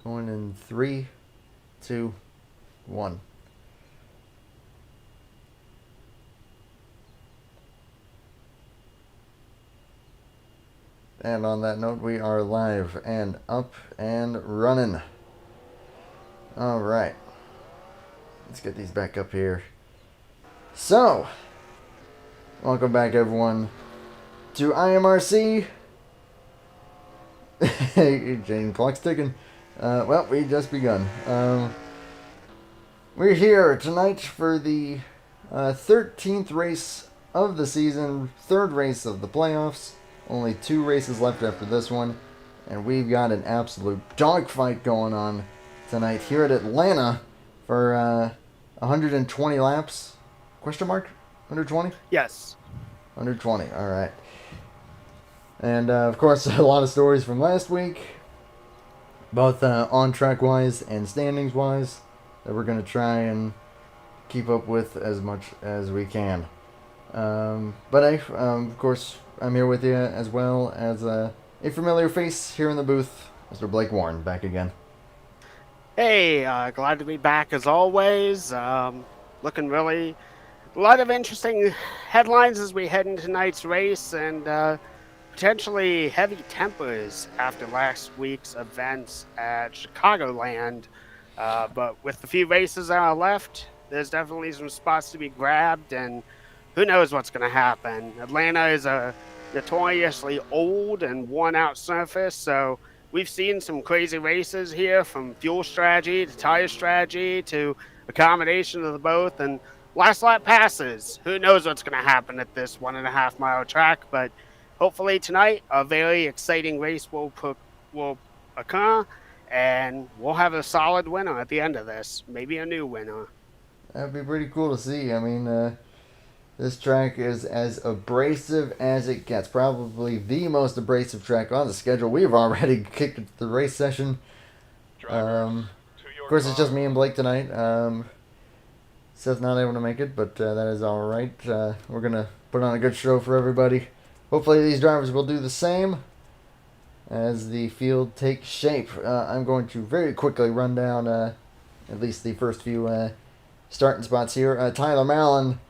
Going in 3, 2, 1. And on that note, we are live and up and running. Alright. Let's get these back up here. So, welcome back everyone to IMRC. Jane clock's ticking. Well, we just begun. We're here tonight for the 13th race of the season, third race of the playoffs. Only 2 races left after this one, and we've got an absolute dogfight going on tonight here at Atlanta for 120 laps. Question mark? 120? Yes. 120, alright. And, of course, a lot of stories from last week, both on-track-wise and standings-wise, that we're going to try and keep up with as much as we can. But of course, I'm here with you as well as a familiar face here in the booth, Mr. Blake Warren, back again. Hey, glad to be back as always. Looking really a lot of interesting headlines as we head into tonight's race, and potentially heavy tempers after last week's events at Chicagoland. But with the few races that are left, there's definitely some spots to be grabbed, and who knows what's going to happen. Atlanta is a notoriously old and worn-out surface, so we've seen some crazy races here, from fuel strategy to tire strategy to accommodation of the both, and last lap passes. Who knows what's going to happen at this 1.5 mile track, but hopefully tonight a very exciting race will occur, and we'll have a solid winner at the end of this, maybe a new winner. That'd be pretty cool to see. I mean, this track is as abrasive as it gets. Probably the most abrasive track on the schedule. We've already kicked the race session. Of course, it's just me and Blake tonight. Seth's not able to make it, but that is alright. We're going to put on a good show for everybody. Hopefully these drivers will do the same as the field takes shape. I'm going to very quickly run down at least the first few starting spots here. Tyler Mallon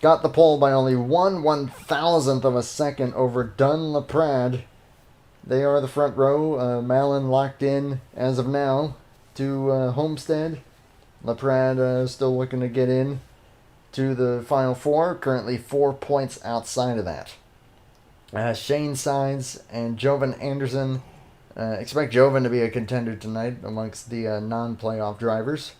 got the pole by only 1/1000th of a second over Dunn LaPrade. They are the front row. Mallon locked in as of now to Homestead. LaPrade still looking to get in to the final 4. Currently 4 points outside of that. Shane Sides and Jovan Anderson. Expect Jovan to be a contender tonight amongst the non-playoff drivers.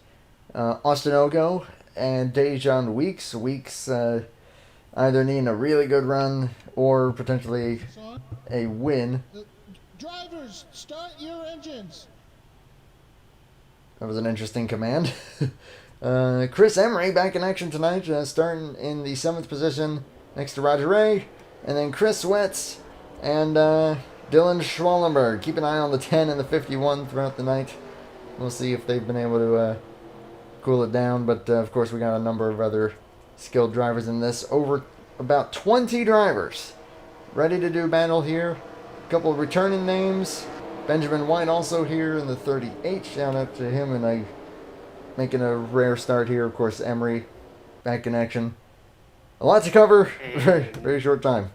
Austin Ogo and Dejan Weeks. Weeks either needing a really good run or potentially a win. Drivers, start your engines. That was an interesting command. Chris Emery back in action tonight, starting in the 7th position next to Roger Ray. And then Chris Sweats and Dylan Schwallenberg. Keep an eye on the 10 and the 51 throughout the night. We'll see if they've been able to cool it down, but of course we got a number of other skilled drivers in this. Over about 20 drivers ready to do battle here. A couple of returning names. Benjamin White also here in the 38. Shout out to him, and making a rare start here. Of course, Emery back in action. A lot to cover. Very, very short time.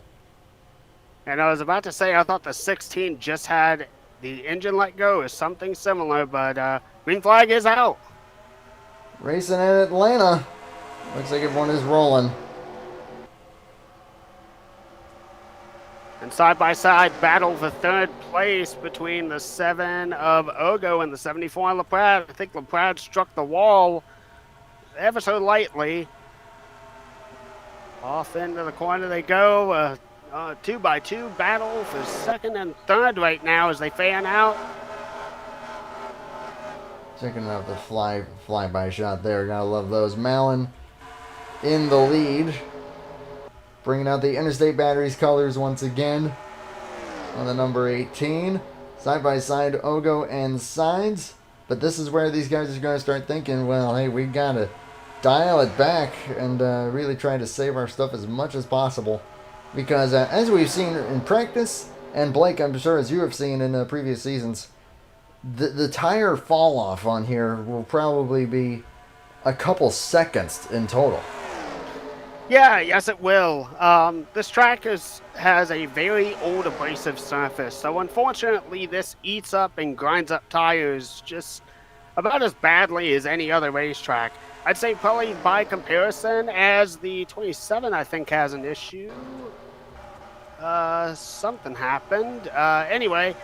And I was about to say, I thought the 16 just had the engine let go or something similar, but green flag is out. Racing at Atlanta. Looks like everyone is rolling. And side-by-side battle for third place between the 7 of Ogo and the 74 on LaPrade. I think LaPrade struck the wall ever so lightly. Off into the corner they go. 2x2 battle for second and third right now as they fan out. Checking out the fly-by shot there. Gotta love those. Mallon in the lead. Bringing out the Interstate Batteries colors once again on the number 18. Side-by-side Ogo and Sides. But this is where these guys are going to start thinking, well, hey, we got to dial it back and really try to save our stuff as much as possible. Because as we've seen in practice, and Blake, I'm sure as you have seen in previous seasons, the tire fall off on here will probably be a couple seconds in total. Yeah, yes, it will. This track has a very old abrasive surface, so unfortunately, this eats up and grinds up tires just about as badly as any other racetrack. I'd say probably by comparison, as the 27 I think has an issue. Something happened. Anyway,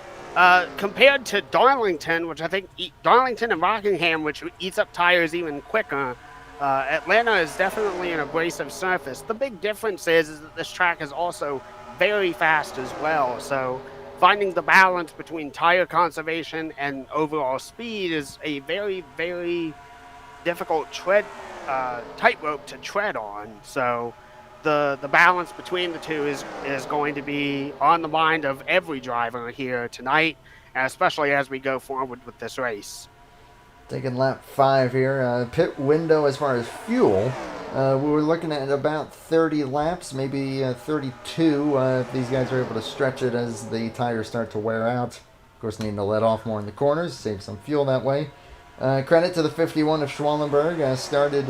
compared to Darlington, which I think Darlington and Rockingham, which eats up tires even quicker, Atlanta is definitely an abrasive surface. The big difference is that this track is also very fast as well. So finding the balance between tire conservation and overall speed is a very, very difficult tightrope to tread on. So the balance between the two is going to be on the mind of every driver here tonight, especially as we go forward with this race. Taking lap 5 here. Pit window as far as fuel. We were looking at about 30 laps, maybe 32 if these guys are able to stretch it as the tires start to wear out. Of course, needing to let off more in the corners, save some fuel that way. Credit to the 51 of Schwallenberg. Started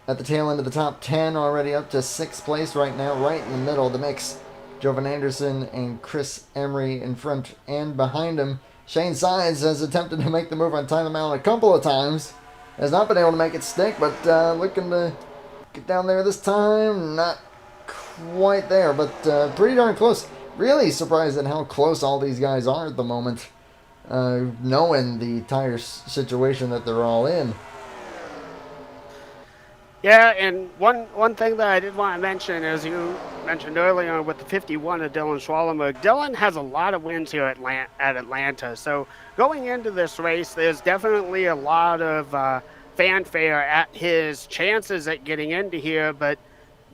at the tail end of the top 10, already up to 6th place right now, right in the middle of the mix. Jovan Anderson and Chris Emery in front and behind him. Shane Sides has attempted to make the move on Tyler Mallon a couple of times. Has not been able to make it stick, but looking to get down there this time. Not quite there, but pretty darn close. Really surprised at how close all these guys are at the moment, knowing the tire situation that they're all in. Yeah, and one thing that I did want to mention, as you mentioned earlier with the 51 of Dylan Schwallenberg, Dylan has a lot of wins here at Atlanta. So going into this race, there's definitely a lot of fanfare at his chances at getting into here, but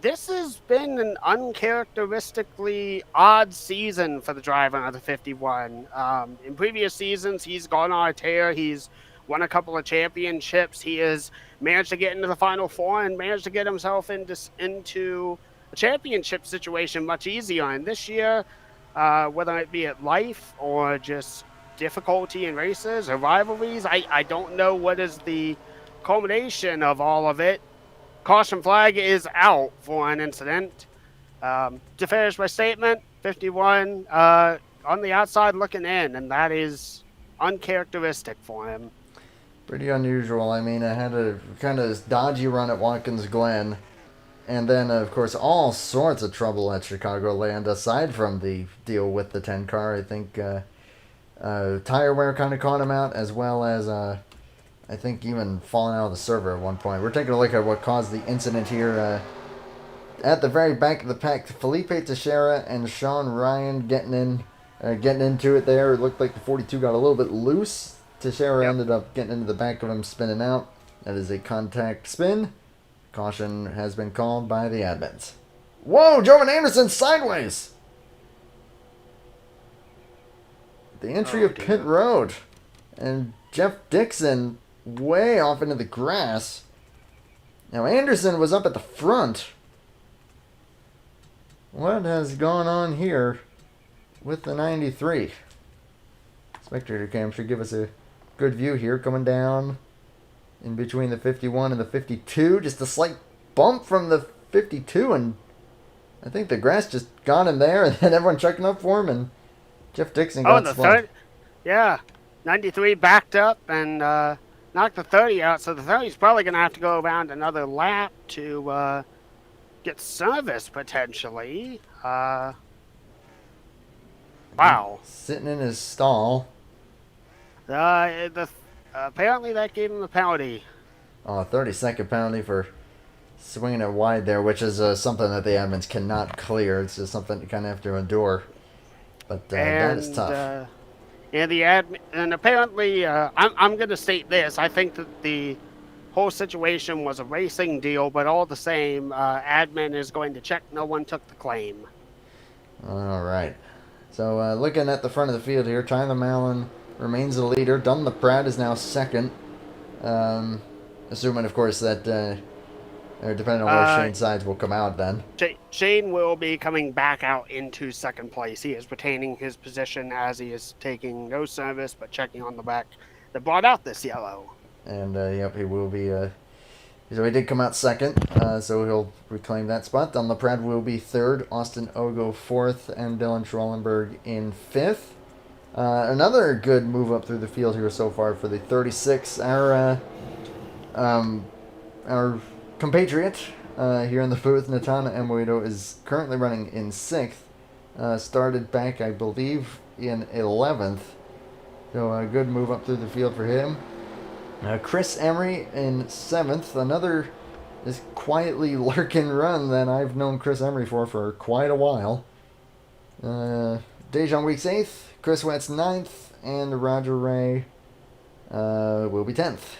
this has been an uncharacteristically odd season for the driver of the 51. In previous seasons, he's gone on a tear. He's won a couple of championships. He has managed to get into the Final Four and managed to get himself into a championship situation much easier. And this year, whether it be at life or just difficulty in races or rivalries, I don't know what is the culmination of all of it. Caution flag is out for an incident. To finish my statement, 51 on the outside looking in, and that is uncharacteristic for him. Pretty unusual. I mean, I had a kind of dodgy run at Watkins Glen, and then, of course, all sorts of trouble at Chicagoland, aside from the deal with the 10 car. I think tire wear kind of caught him out, as well as, I think, even falling out of the server at one point. We're taking a look at what caused the incident here. At the very back of the pack, Felipe Teixeira and Sean Ryan getting into it there. It looked like the 42 got a little bit loose. Teixeira ended up getting into the back of him, spinning out. That is a contact spin. Caution has been called by the admins. Whoa, Jovan Anderson sideways! The entry of pit road. And Jeff Dixon way off into the grass. Now Anderson was up at the front. What has gone on here with the 93? Spectator cam should give us a good view here, coming down in between the 51 and the 52. Just a slight bump from the 52, and I think the grass just got him there, and then everyone checking up for him, and Jeff Dixon got the spun. third, yeah, 93 backed up and knocked the 30 out, so the 30 is probably going to have to go around another lap to get service, potentially. Wow. Sitting in his stall. Apparently that gave him a penalty. Oh, 30-second penalty for swinging it wide there, which is something that the admins cannot clear. It's just something you kind of have to endure. But that is tough. And apparently, I'm going to state this. I think that the whole situation was a racing deal, but all the same, admin is going to check no one took the claim. All right. So looking at the front of the field here, Tyler Mallon remains the leader. Dunlap Pratt is now second. Assuming, of course, that Or depending on where Shane sides will come out then. Shane will be coming back out into second place. He is retaining his position as he is taking no service, but checking on the back that brought out this yellow. And, yep, he will be, so he did come out second, so he'll reclaim that spot. Don LaPrade will be third, Austin Ogo fourth, and Dylan Schrollenberg in fifth. Another good move up through the field here so far for the 36. Our compatriot here in the booth, Natana Emuido, is currently running in sixth. Started back, I believe, in 11th. So a good move up through the field for him. Chris Emery in 7th. Another this quietly lurking run that I've known Chris Emery for quite a while. Dejan Weeks 8th. Chris Wetz 9th. And Roger Ray will be 10th.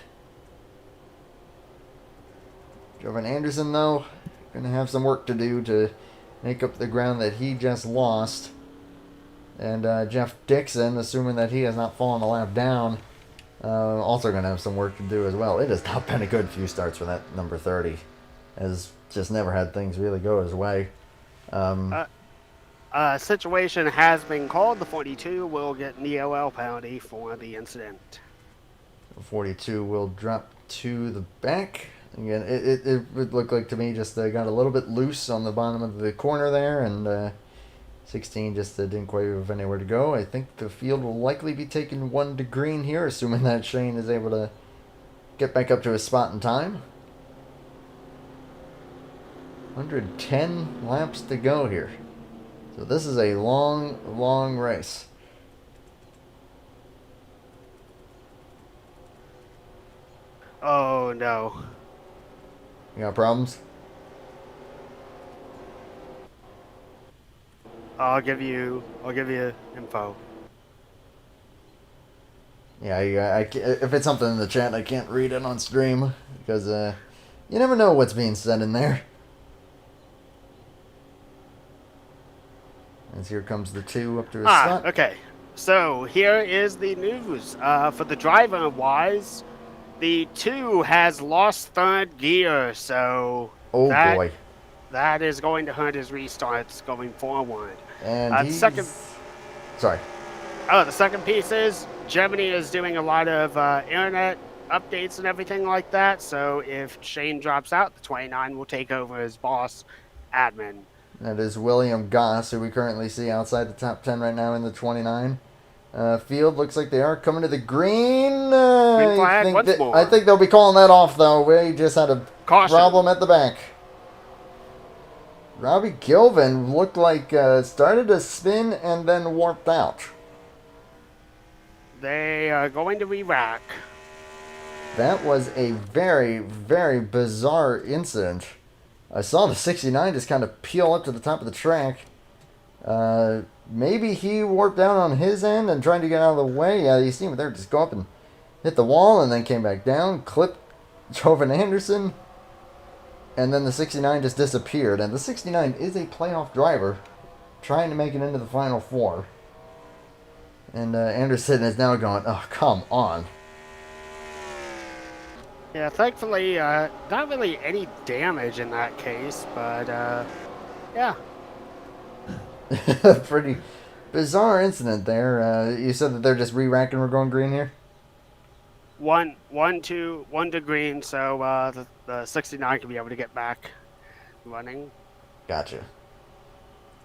Jovan Anderson, though, going to have some work to do to make up the ground that he just lost. And Jeff Dixon, assuming that he has not fallen a lap down, also going to have some work to do as well. It has not been a good few starts for that number 30. Has just never had things really go his way. Situation has been called. The 42 will get an EOL penalty for the incident. 42 will drop to the back. Again, it would look like to me just got a little bit loose on the bottom of the corner there, and 16 just didn't quite have anywhere to go. I think the field will likely be taking one to green here, assuming that Shane is able to get back up to his spot in time. 110 laps to go here. So this is a long, long race. Oh no. You got problems? I'll give you info. Yeah, if it's something in the chat, I can't read it on stream because you never know what's being said in there. As here comes the 2 up to his spot. Okay. So here is the news. For the driver wise, the 2 has lost third gear, so oh boy, that is going to hurt his restarts going forward. And he's... Sorry. Oh, the second piece is Germany is doing a lot of internet updates and everything like that. So if Shane drops out, the 29 will take over as boss admin. That is William Goss, who we currently see outside the top 10 right now in the 29. Field looks like they are coming to the green. Green flag once more. I think they'll be calling that off, though. We just had a problem at the back. Robbie Gilvin looked like started to spin and then warped out. They are going to re-rack. That was a very, very bizarre incident. I saw the 69 just kind of peel up to the top of the track. Maybe he warped down on his end and tried to get out of the way. Yeah, you see him there just go up and hit the wall and then came back down, clipped Jovan Anderson, and then the 69 just disappeared. And the 69 is a playoff driver trying to make it into the Final Four. And Anderson is now going, oh, come on. Yeah, thankfully, not really any damage in that case, but, yeah. Pretty bizarre incident there. You said that they're just re-racking. We're going green here? One to green, so the 69 can be able to get back running. Gotcha.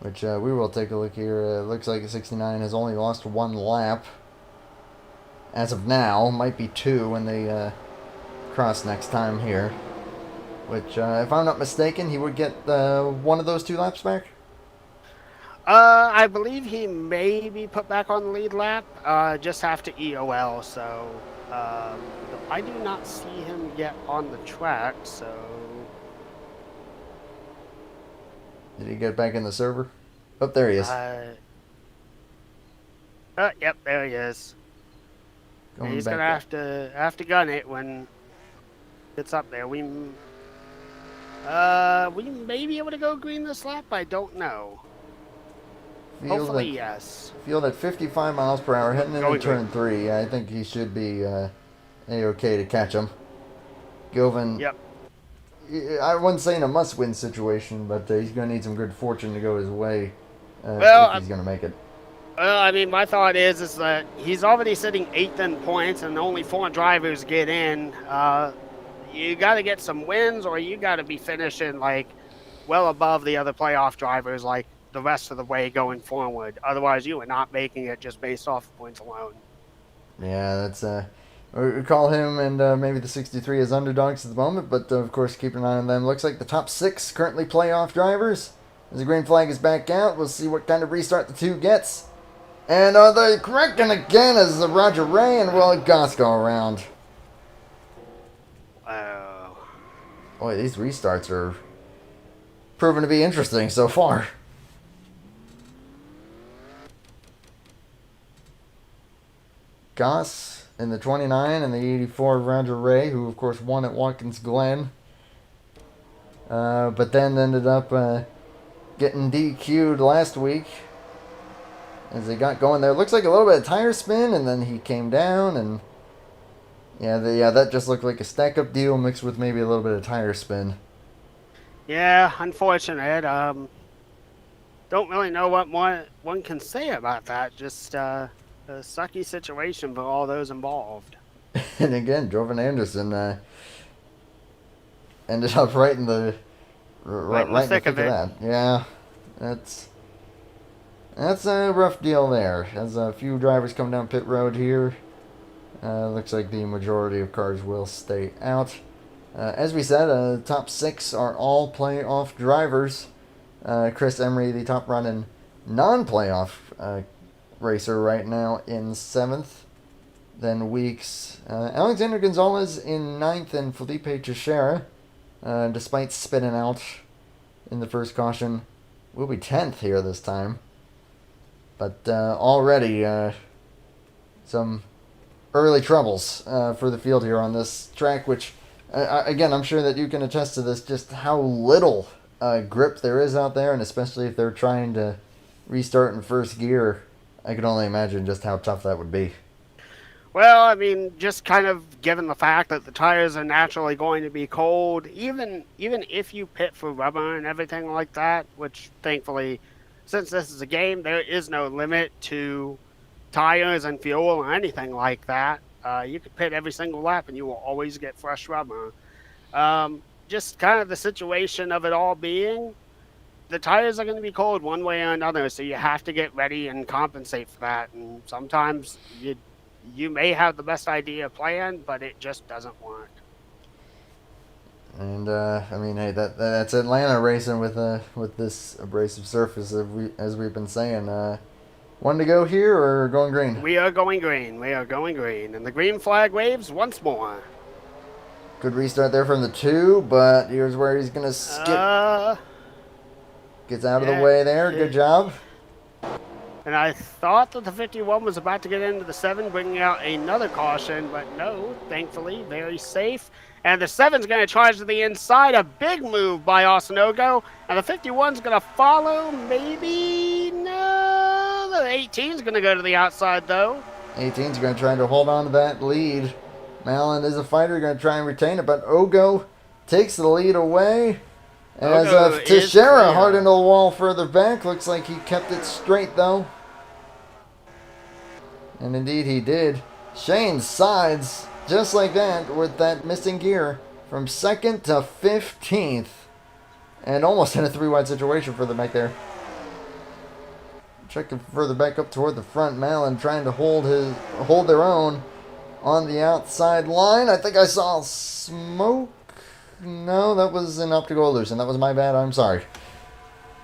Which we will take a look here. Looks like the 69 has only lost one lap. As of now, might be 2 when they cross next time here. Which, if I'm not mistaken, he would get one of those 2 laps back? I believe he may be put back on the lead lap. Just have to EOL, so I do not see him yet on the track, so... Did he get back in the server? Oh, there he is. Yep, there he is. He's gonna have to gun it when it's up there. We may be able to go green this lap. I don't know. Hopefully, yes. Field at 55 miles per hour, heading into turn 3. I think he should be A-okay to catch him. Gilvin I wouldn't say in a must-win situation, but he's going to need some good fortune to go his way Well, if he's going to make it. I mean, my thought is that he's already sitting 8th in points, and only 4 drivers get in. You got to get some wins, or you got to be finishing like well above the other playoff drivers, like the rest of the way going forward. Otherwise, you are not making it just based off points alone. Yeah, that's we call him and maybe the 63 as underdogs at the moment, but of course keep an eye on them. Looks like the top 6 currently playoff drivers. As the green flag is back out, we'll see what kind of restart the 2 gets. And are they correcting again as Roger Ray and Will Goss go around? Boy, these restarts are proven to be interesting so far. Goss in the 29 and the 84 Roger Ray, who of course won at Watkins Glen. But then ended up getting DQ'd last week as they got going there. Looks like a little bit of tire spin, and then he came down, and that just looked like a stack-up deal mixed with maybe a little bit of tire spin. Yeah, unfortunate. Don't really know what more one can say about that. Just a sucky situation for all those involved. And again, Jovan Anderson ended up right in the thick of that. Yeah, that's a rough deal there. As a few drivers come down pit road here, looks like the majority of cars will stay out. As we said, top 6 are all playoff drivers. Chris Emery, the top running non-playoff racer right now, in 7th. Then Weeks, Alexander Gonzalez in 9th, and Felipe Teixeira, despite spinning out in the first caution, will be 10th here this time. But already some early troubles for the field here on this track, which, again, I'm sure that you can attest to this, just how little grip there is out there, and especially if they're trying to restart in first gear, I can only imagine just how tough that would be. Well, I mean, just kind of given the fact that the tires are naturally going to be cold, even if you pit for rubber and everything like that, which thankfully, since this is a game, there is no limit to tires and fuel or anything like that. You can pit every single lap and you will always get fresh rubber. Just kind of the situation of it all being, the tires are going to be cold one way or another, so you have to get ready and compensate for that. And sometimes you may have the best idea planned, but it just doesn't work. And I mean, hey, that's Atlanta racing with this abrasive surface, as we've been saying. One to go here or going green? We are going green. We are going green, and the green flag waves once more. Good restart there from the 2, but here's where he's gonna skip. Gets out of the way there. Good job. And I thought that the 51 was about to get into the 7, bringing out another caution, but no, thankfully, very safe. And the 7's going to charge to the inside, a big move by Osinogo, and the 51's going to follow, maybe, no, the 18's going to go to the outside, though. 18's going to try to hold on to that lead. Malin is a fighter, going to try and retain it, but Ogo takes the lead away. As Teixeira hard into the wall further back. Looks like he kept it straight, though. And indeed he did. Shane sides just like that with that missing gear from 2nd to 15th. And almost in a 3-wide situation for them back there. Checking further back up toward the front. Malin trying to hold their own on the outside line. I think I saw smoke. No, that was an optical illusion. That was my bad. I'm sorry.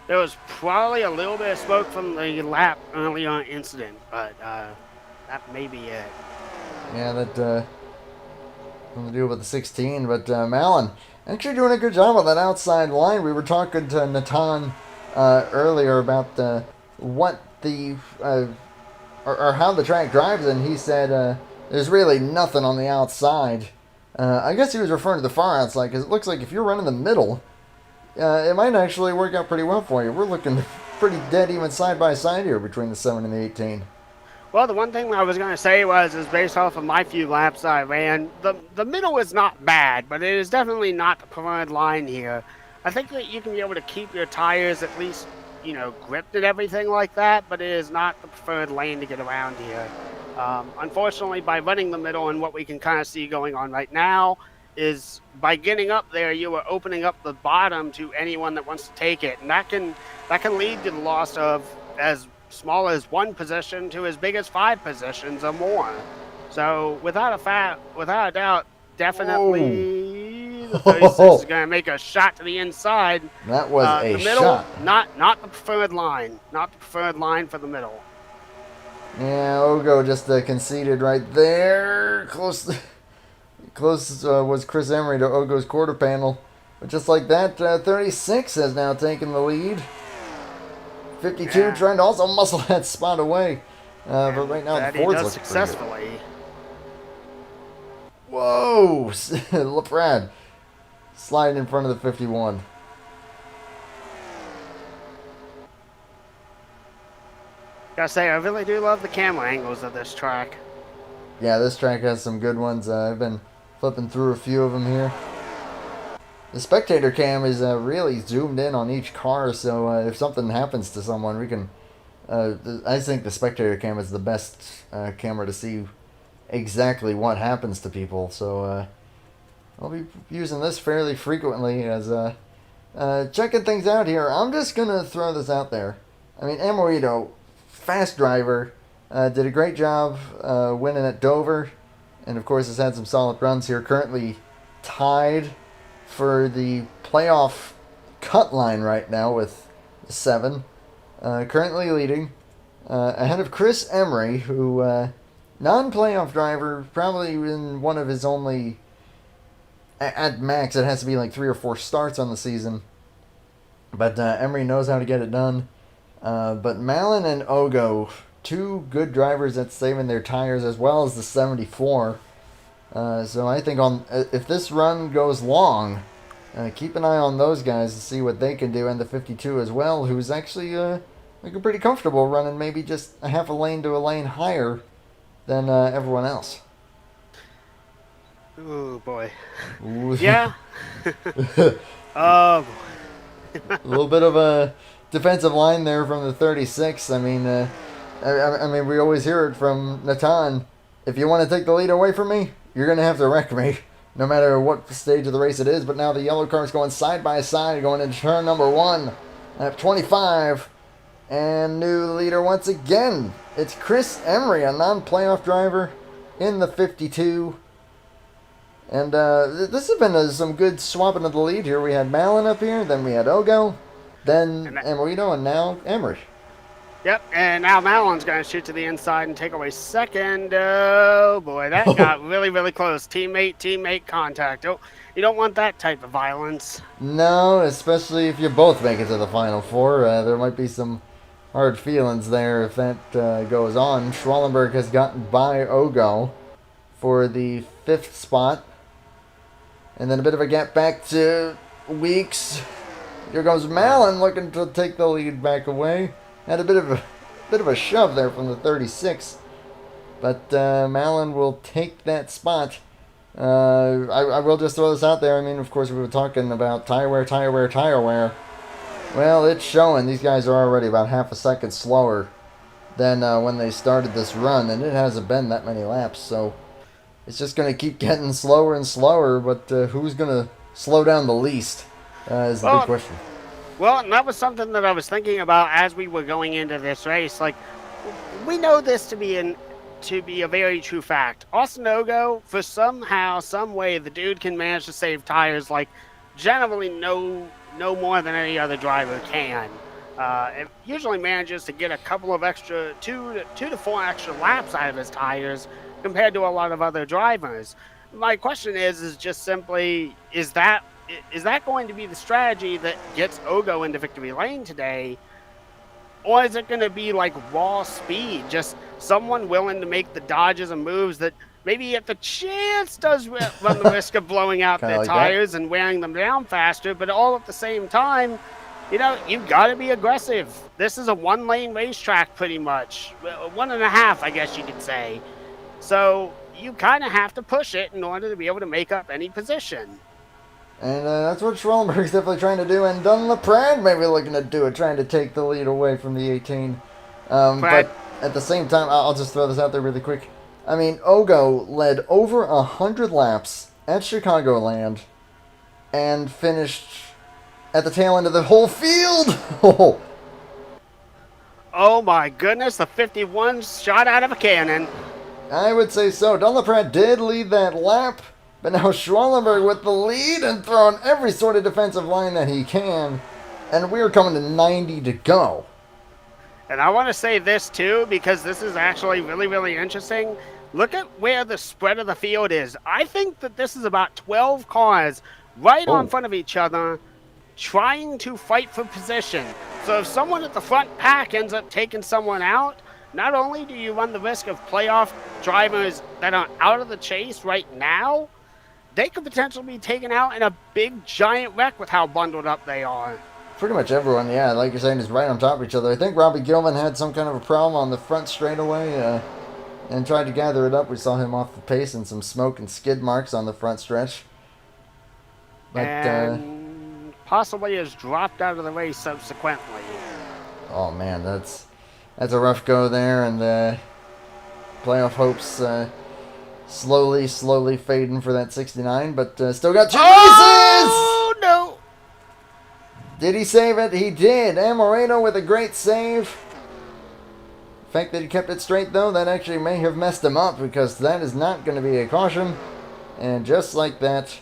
There was probably a little bit of smoke from the lap early on incident, but that may be it. Yeah, that something to do with the 16, but Malin actually doing a good job on that outside line. We were talking to Natan earlier about what the or how the track drives, and he said there's really nothing on the outside. I guess he was referring to the far outside, because it looks like if you're running the middle, it might actually work out pretty well for you. We're looking pretty dead even side by side here between the 7 and the 18. Well, the one thing I was going to say is based off of my few laps I ran, the middle is not bad, but it is definitely not the preferred line here. I think that you can be able to keep your tires at least, gripped and everything like that, but it is not the preferred lane to get around here. Unfortunately, by running the middle and what we can kind of see going on right now is by getting up there, you are opening up the bottom to anyone that wants to take it, and that can lead to the loss of as small as 1 position to as big as 5 positions or more. So without a doubt, definitely the 36 is going to make a shot to the inside. That was a the middle, shot. not the preferred line, not the preferred line for the middle. Yeah, Ogo just conceded right there. Close was Chris Emery to Ogo's quarter panel. But just like that, 36 has now taken the lead. 52 trying to also muscle that spot away. But right now the Ford's looking successfully. Whoa! LaPrade sliding in front of the 51. Gotta say, I really do love the camera angles of this track. Yeah, this track has some good ones. I've been flipping through a few of them here. The spectator cam is really zoomed in on each car, so if something happens to someone, we can... I think the spectator cam is the best camera to see exactly what happens to people, so I'll be using this fairly frequently as checking things out here. I'm just going to throw this out there. I mean, Amorito, fast driver, did a great job winning at Dover, and of course has had some solid runs here, currently tied for the playoff cut line right now with 7. Currently leading. Ahead of Chris Emery, who, non-playoff driver, probably in one of his only, at max, it has to be like 3 or 4 starts on the season. But Emery knows how to get it done. But Malin and Ogo, 2 good drivers at saving their tires, as well as the 74. So I think if this run goes long, keep an eye on those guys to see what they can do, and the 52 as well, who's actually looking pretty comfortable running maybe just a half a lane to a lane higher than everyone else. Oh boy. Ooh. Yeah. Oh boy. A little bit of a defensive line there from the 36. I mean, I mean, we always hear it from Natan. If you want to take the lead away from me, you're going to have to wreck me, no matter what stage of the race it is. But now the yellow car is going side by side, going into turn number 1 at 25. And new leader once again. It's Chris Emery, a non-playoff driver in the 52. And this has been some good swapping of the lead here. We had Malin up here, then we had Ogo, then Amorito, and now Emery. Yep, and now Malin's going to shoot to the inside and take away second. Oh, boy, that got really, really close. Teammate contact. Oh, you don't want that type of violence. No, especially if you both make it to the Final Four. There might be some hard feelings there if that goes on. Schwallenberg has gotten by Ogo for the 5th spot. And then a bit of a gap back to Weeks. Here goes Malin looking to take the lead back away. Had a bit of a shove there from the 36, but Malin will take that spot. I will just throw this out there. I mean, of course, we were talking about tire wear. Well, it's showing. These guys are already about half a second slower than when they started this run, and it hasn't been that many laps. So it's just going to keep getting slower and slower. But who's going to slow down the least is the big question. Well, and that was something that I was thinking about as we were going into this race. Like, we know this to be a very true fact. Austin Ogo, for somehow, some way, the dude can manage to save tires like generally no more than any other driver can. It usually manages to get a couple of extra 2 to 4 extra laps out of his tires compared to a lot of other drivers. My question is just simply, is that going to be the strategy that gets Ogo into victory lane today? Or is it going to be like raw speed? Just someone willing to make the dodges and moves that maybe at the chance does run the risk of blowing out their tires and wearing them down faster, but all at the same time You know, you got to be aggressive. This is a one-lane racetrack, pretty much. Well, one and a half, I guess you could say. So you kind of have to push it in order to be able to make up any position. And that's what Schwellenberg's definitely trying to do, and Dunlaprat maybe looking to do it, trying to take the lead away from the 18. Brad, But at the same time, I'll just throw this out there really quick. I mean, Ogo led over 100 laps at Chicagoland and finished at the tail end of the whole field. oh my goodness, the 51 shot out of a cannon. I would say so. Dunlaprat did lead that lap, but now Schwellenberg with the lead and throwing every sort of defensive line that he can. And we're coming to 90 to go. And I want to say this too, because this is actually really, really interesting. Look at where the spread of the field is. I think that this is about 12 cars right on front of each other trying to fight for position. So if someone at the front pack ends up taking someone out, not only do you run the risk of playoff drivers that are out of the chase right now, they could potentially be taken out in a big giant wreck with how bundled up they are. Pretty much everyone, yeah, like you're saying, is right on top of each other. I think Robbie Gilman had some kind of a problem on the front straightaway and tried to gather it up. We saw him off the pace and some smoke and skid marks on the front stretch. But, and possibly has dropped out of the race subsequently. Oh man, that's a rough go there, and playoff hopes slowly fading for that 69, but still got 2 races! Oh no! Did he save it? He did. Amoreno with a great save. The fact that he kept it straight, though, that actually may have messed him up, because that is not going to be a caution. And just like that,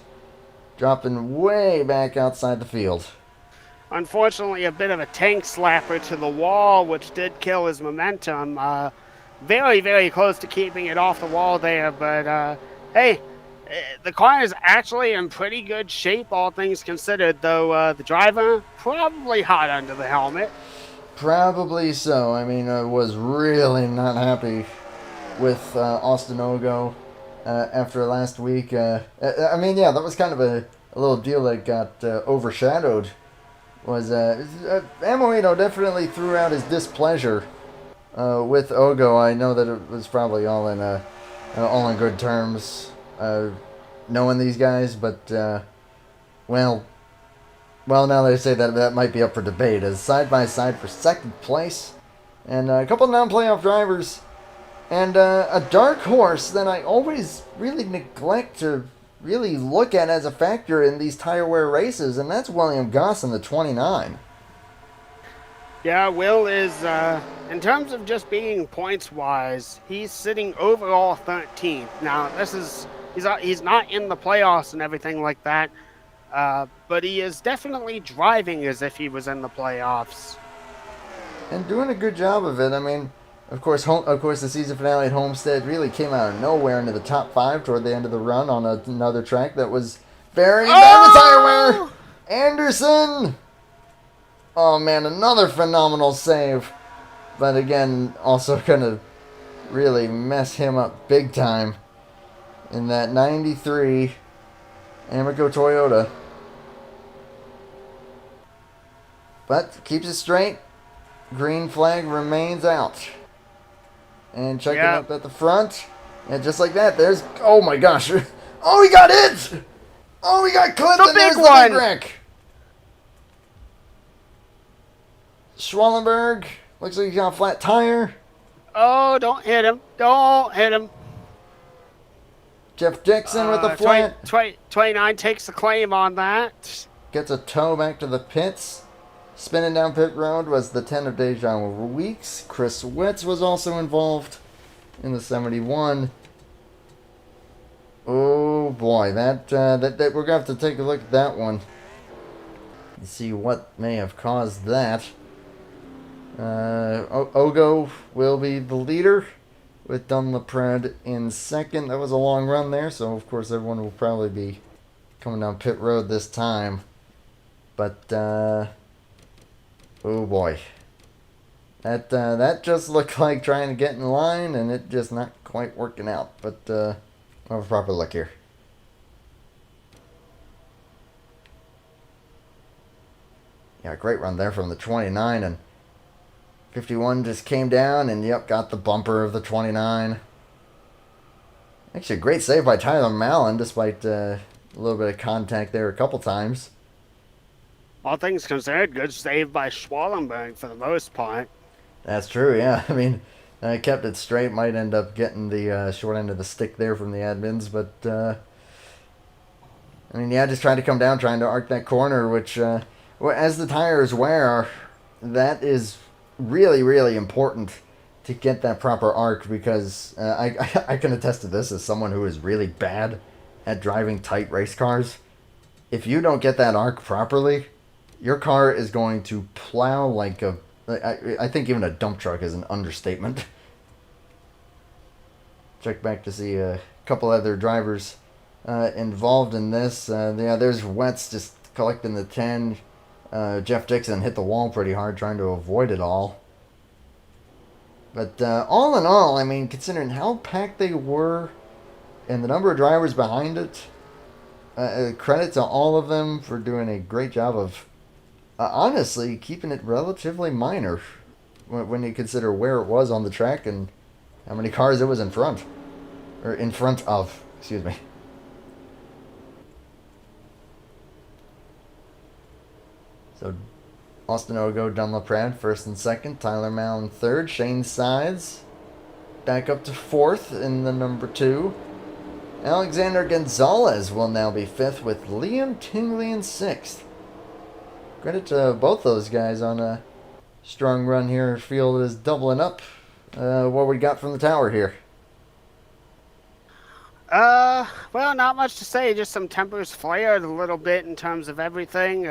dropping way back outside the field. Unfortunately, a bit of a tank slapper to the wall, which did kill his momentum. Very, very close to keeping it off the wall there, but hey, the car is actually in pretty good shape, all things considered, though the driver probably hot under the helmet. Probably so. I mean, I was really not happy with Austin Ogo after last week. I mean, yeah, that was kind of a little deal that got overshadowed. Was Amorino definitely threw out his displeasure with Ogo. I know that it was probably all in good terms, knowing these guys, but well, now they say that might be up for debate as side by side for second place, and a couple non-playoff drivers, and a dark horse that I always really neglect to really look at as a factor in these tire wear races, and that's William Goss in the 29. Yeah, Will is, in terms of just being points-wise, he's sitting overall 13th. Now, he's not in the playoffs and everything like that, but he is definitely driving as if he was in the playoffs. And doing a good job of it. I mean, of course, the season finale at Homestead really came out of nowhere into the top 5 toward the end of the run on another track that was very bad with tire wear. Anderson! Oh man, another phenomenal save. But again, also gonna really mess him up big time in that 93 Amico Toyota. But keeps it straight. Green flag remains out. And checking up at the front. And just like that, there's... Oh my gosh. Oh, he got it! Oh, he got clipped, and there's the big wreck. Schwellenberg. Looks like he's got a flat tire. Oh, don't hit him. Don't hit him. Jeff Dixon with a flat. 29 takes the claim on that. Gets a tow back to the pits. Spinning down pit road was the 10 of Dejan Weeks. Chris Witz was also involved in the 71. Oh boy, that we're gonna have to take a look at that one and see what may have caused that. Ogo will be the leader with Dunlaprat in second. That was a long run there, so of course everyone will probably be coming down pit road this time. But oh boy. That just looked like trying to get in line, and it just not quite working out. But we'll have a proper look here. Yeah, great run there from the 29, and 51 just came down and, yep, got the bumper of the 29. Actually, a great save by Tyler Mallon, despite a little bit of contact there a couple times. All things considered, good save by Schwallenberg for the most part. That's true, yeah. I mean, kept it straight. Might end up getting the short end of the stick there from the admins, but I mean, yeah, just trying to come down, trying to arc that corner, which, as the tires wear, that is really, really important to get that proper arc, because I can attest to this as someone who is really bad at driving tight race cars. If you don't get that arc properly, your car is going to plow like a... I think even a dump truck is an understatement. Check back to see a couple other drivers involved in this. Yeah, there's Wetz just collecting the 10. Jeff Dixon hit the wall pretty hard trying to avoid it all. But all in all, I mean, considering how packed they were and the number of drivers behind it, credit to all of them for doing a great job of, honestly, keeping it relatively minor when you consider where it was on the track and how many cars it was in front. Or in front of, excuse me. So, Austin Ogo, Dunlop Pratt, first and second. Tyler Mallon, third. Shane Sides back up to fourth in the number 2. Alexander Gonzalez will now be fifth, with Liam Tingley in sixth. Credit to both those guys on a strong run here. Field is doubling up. What we got from the tower here? Well, not much to say. Just some tempers flared a little bit in terms of everything.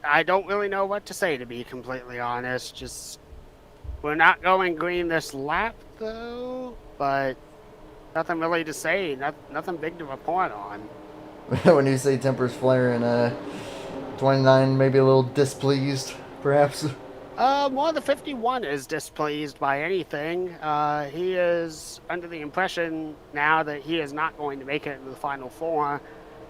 I don't really know what to say, to be completely honest. Just, we're not going green this lap, though, but nothing really to say. Nothing big to report on. When you say tempers flaring, 29 maybe a little displeased, perhaps? More the 51 is displeased by anything. He is under the impression now that he is not going to make it into the Final Four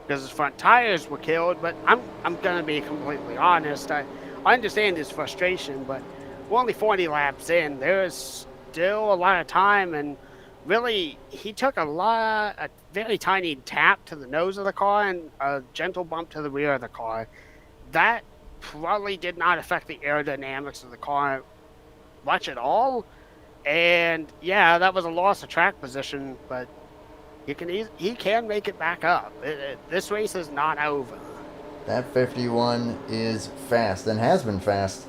because his front tires were killed, but I'm gonna be completely honest. I understand his frustration, but we're only 40 laps in. There is still a lot of time, and really, he took a very tiny tap to the nose of the car and a gentle bump to the rear of the car. That probably did not affect the aerodynamics of the car much at all. And yeah, that was a loss of track position, but he can make it back up. This race is not over. That 51 is fast and has been fast.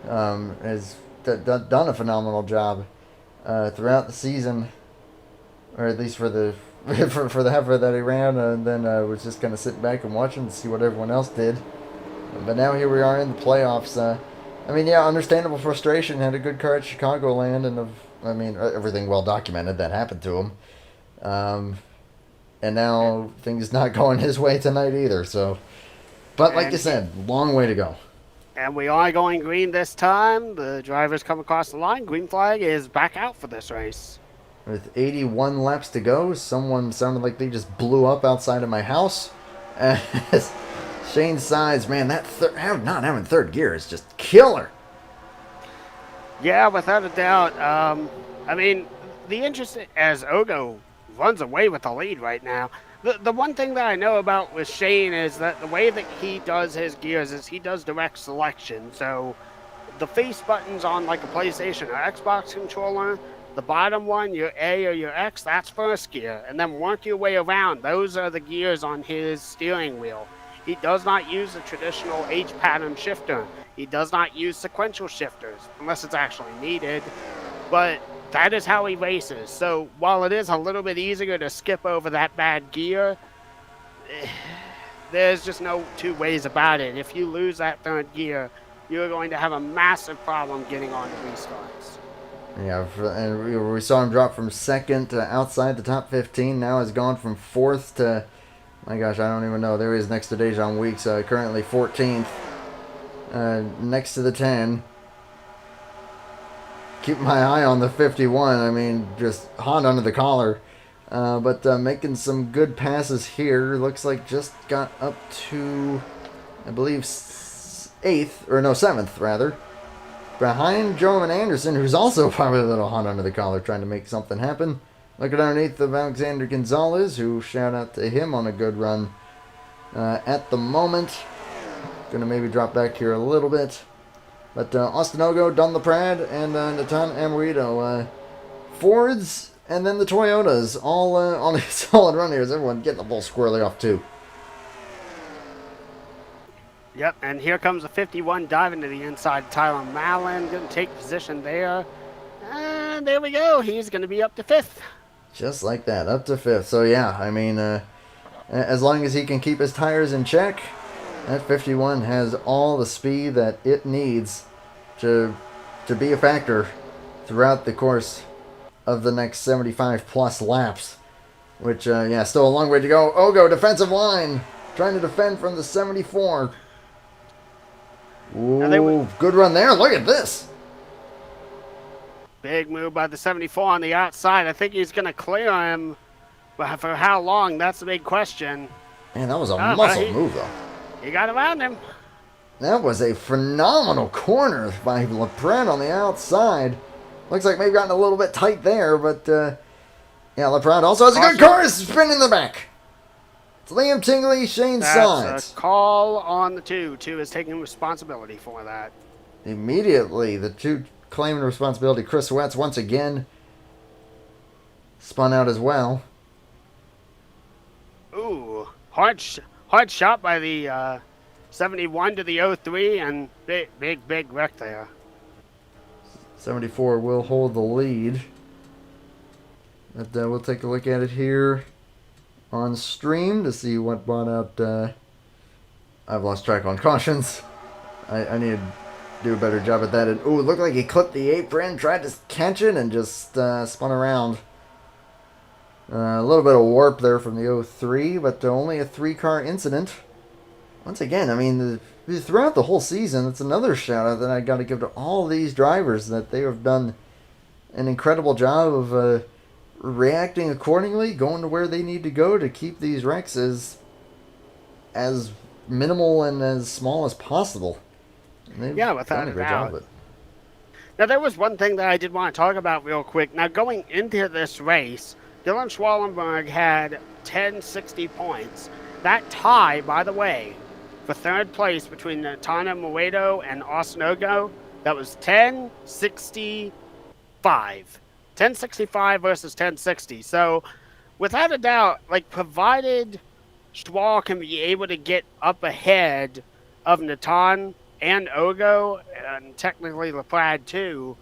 Has done a phenomenal job throughout the season, or at least for the for the heifer that he ran, and then was just gonna sit back and watch and see what everyone else did. But now here we are in the playoffs. I mean, yeah, understandable frustration. Had a good car at Chicagoland, and everything well documented that happened to him. And now things not going his way tonight either. So, but like you said, long way to go. And we are going green this time. The drivers come across the line. Green flag is back out for this race. With 81 laps to go, someone sounded like they just blew up outside of my house. Shane Sides, man, that not having third gear is just killer. Yeah, without a doubt. I mean, the interest as Ogo runs away with the lead right now. The one thing that I know about with Shane is that the way that he does his gears is he does direct selection. So the face buttons on like a PlayStation or Xbox controller, the bottom one, your A or your X, that's first gear. And then work your way around. Those are the gears on his steering wheel. He does not use a traditional H-pattern shifter. He does not use sequential shifters, unless it's actually needed. But that is how he races. So while it is a little bit easier to skip over that bad gear, there's just no two ways about it. If you lose that third gear, you're going to have a massive problem getting on the restarts. Yeah, and we saw him drop from second to outside the top 15. Now has gone from fourth to... My gosh, I don't even know. There he is next to Dejan Weeks, currently 14th. Next to the 10. Keep my eye on the 51. I mean, just hot under the collar. But making some good passes here. Looks like just got up to I believe, 8th, or no, 7th, rather. Behind Joman Anderson, who's also probably a little hot under the collar, trying to make something happen. Looking underneath of Alexander Gonzalez, who shout out to him on a good run at the moment. Gonna maybe drop back here a little bit. But Austin Ogo, Don LaPrade, and Natan Amorito. Fords and then the Toyotas all on a solid run here. Is everyone getting the ball squarely off too? Yep, and here comes a 51 diving to the inside. Tyler Mallon going to take position there. And there we go. He's going to be up to 5th. Just like that, up to 5th. So yeah, I mean, as long as he can keep his tires in check, that 51 has all the speed that it needs to be a factor throughout the course of the next 75 plus laps. Which, yeah, still a long way to go. Ogo, defensive line, trying to defend from the 74. Ooh, good run there. Look at this. Big move by the 74 on the outside. I think he's going to clear him. But for how long, that's the big question. Man, that was a muscle move, though. He got around him. That was a phenomenal corner by LaPrade on the outside. Looks like maybe gotten a little bit tight there, but yeah, LaPrade also has a good corner spin in the back. It's Liam Tingley, Shane Sides. That's a call on the 2. 2 is taking responsibility for that. Immediately, the 2 claiming responsibility. Chris Wetz once again spun out as well. Ooh, hard shot by the 71 to the 03, and big wreck there. 74 will hold the lead. But we'll take a look at it here on stream to see what brought out. I've lost track on cautions. I need to do a better job at that. Ooh, it looked like he clipped the apron, tried to catch it, and just spun around. A little bit of warp there from the 03, but only a 3-car incident. Once again, I mean, throughout the whole season, it's another shout out that I got to give to all these drivers, that they have done an incredible job of reacting accordingly, going to where they need to go to keep these wrecks as minimal and as small as possible. Yeah, without a doubt. Now, there was one thing that I did want to talk about real quick. Now, going into this race, Dylan Schwallenberg had 1060 points. That tie, by the way, for 3rd place between Tana Moedo and Austin Ogo, that was 1065. 1065 versus 1060. So, without a doubt, like, provided Schwal can be able to get up ahead of Natan and Ogo, and technically LaPrade too,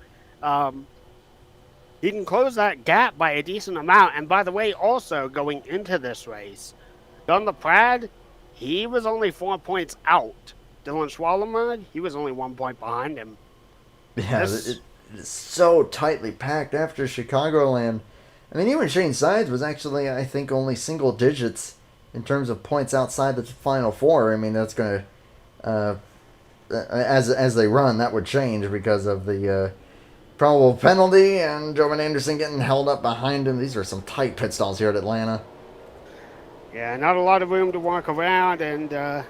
he can close that gap by a decent amount. And by the way, also going into this race, Don LaPrade, he was only 4 points out. Dylan Schwallenberg, he was only 1 point behind him. Yeah, it's so tightly packed after Chicagoland. I mean, even Shane Sides was actually, I think, only single digits in terms of points outside the Final Four. I mean, that's going to, as they run, that would change because of the probable penalty and Jovan Anderson getting held up behind him. These are some tight pit stalls here at Atlanta. Yeah, not a lot of room to walk around, and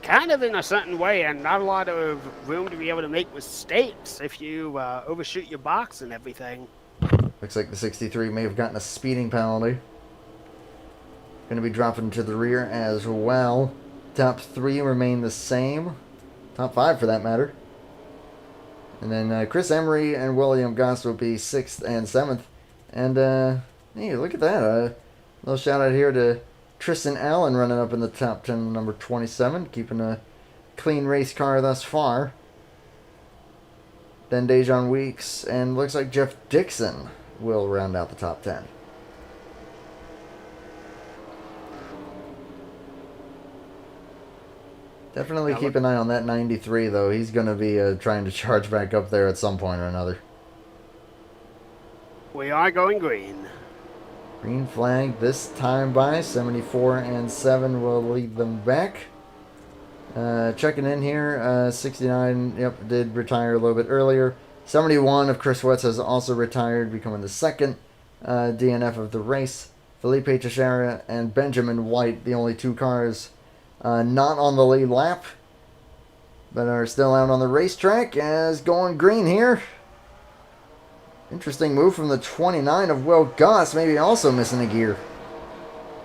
kind of in a certain way, and not a lot of room to be able to make mistakes if you overshoot your box and everything. Looks like the 63 may have gotten a speeding penalty. Going to be dropping to the rear as well. Top 3 remain the same. Top 5 for that matter. And then Chris Emery and William Goss will be 6th and 7th. And, hey, look at that. A little shout out here to Tristan Allen running up in the top 10, number 27, keeping a clean race car thus far. Then Dejon Weeks, and looks like Jeff Dixon will round out the top 10. Definitely keep an eye on that 93, though. He's going to be trying to charge back up there at some point or another. We are going green. Green flag this time by 74 and 7 will lead them back. Checking in here, 69, yep, did retire a little bit earlier. 71 of Chris Wetz has also retired, becoming the second DNF of the race. Felipe Teixeira and Benjamin White, the only 2 cars not on the lead lap. but are still out on the racetrack as going green here. Interesting move from the 29 of Will Goss, maybe also missing a gear.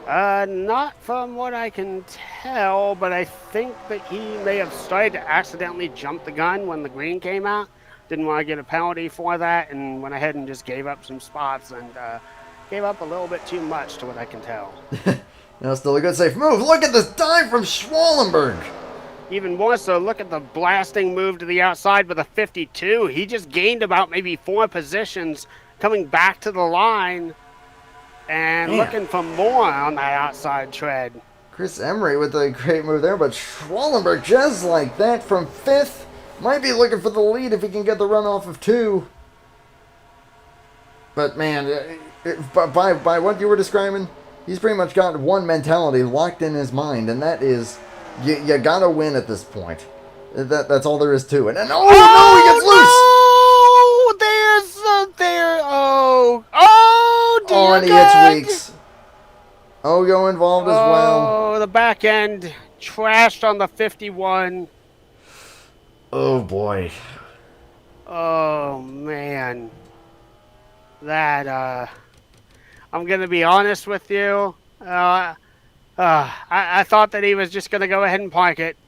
Not from what I can tell, but I think that he may have started to accidentally jump the gun when the green came out. Didn't want to get a penalty for that, and went ahead and just gave up some spots and gave up a little bit too much to what I can tell. Now still a good safe move. Look at this dive from Schwallenberg. Even more so, look at the blasting move to the outside with a 52. He just gained about maybe 4 positions coming back to the line and looking for more on that outside tread. Chris Emery with a great move there, but Schwallenberg just like that from 5th. Might be looking for the lead if he can get the run off of 2. But man, by what you were describing, he's pretty much got one mentality locked in his mind, and that is, you gotta win at this point. That's all there is to it. And no, he gets loose! Dear and he God. hits Weeks. Ogo involved as well. Oh, the back end trashed on the 51. Oh boy. Oh man. That I'm gonna be honest with you. I thought that he was just gonna go ahead and park it.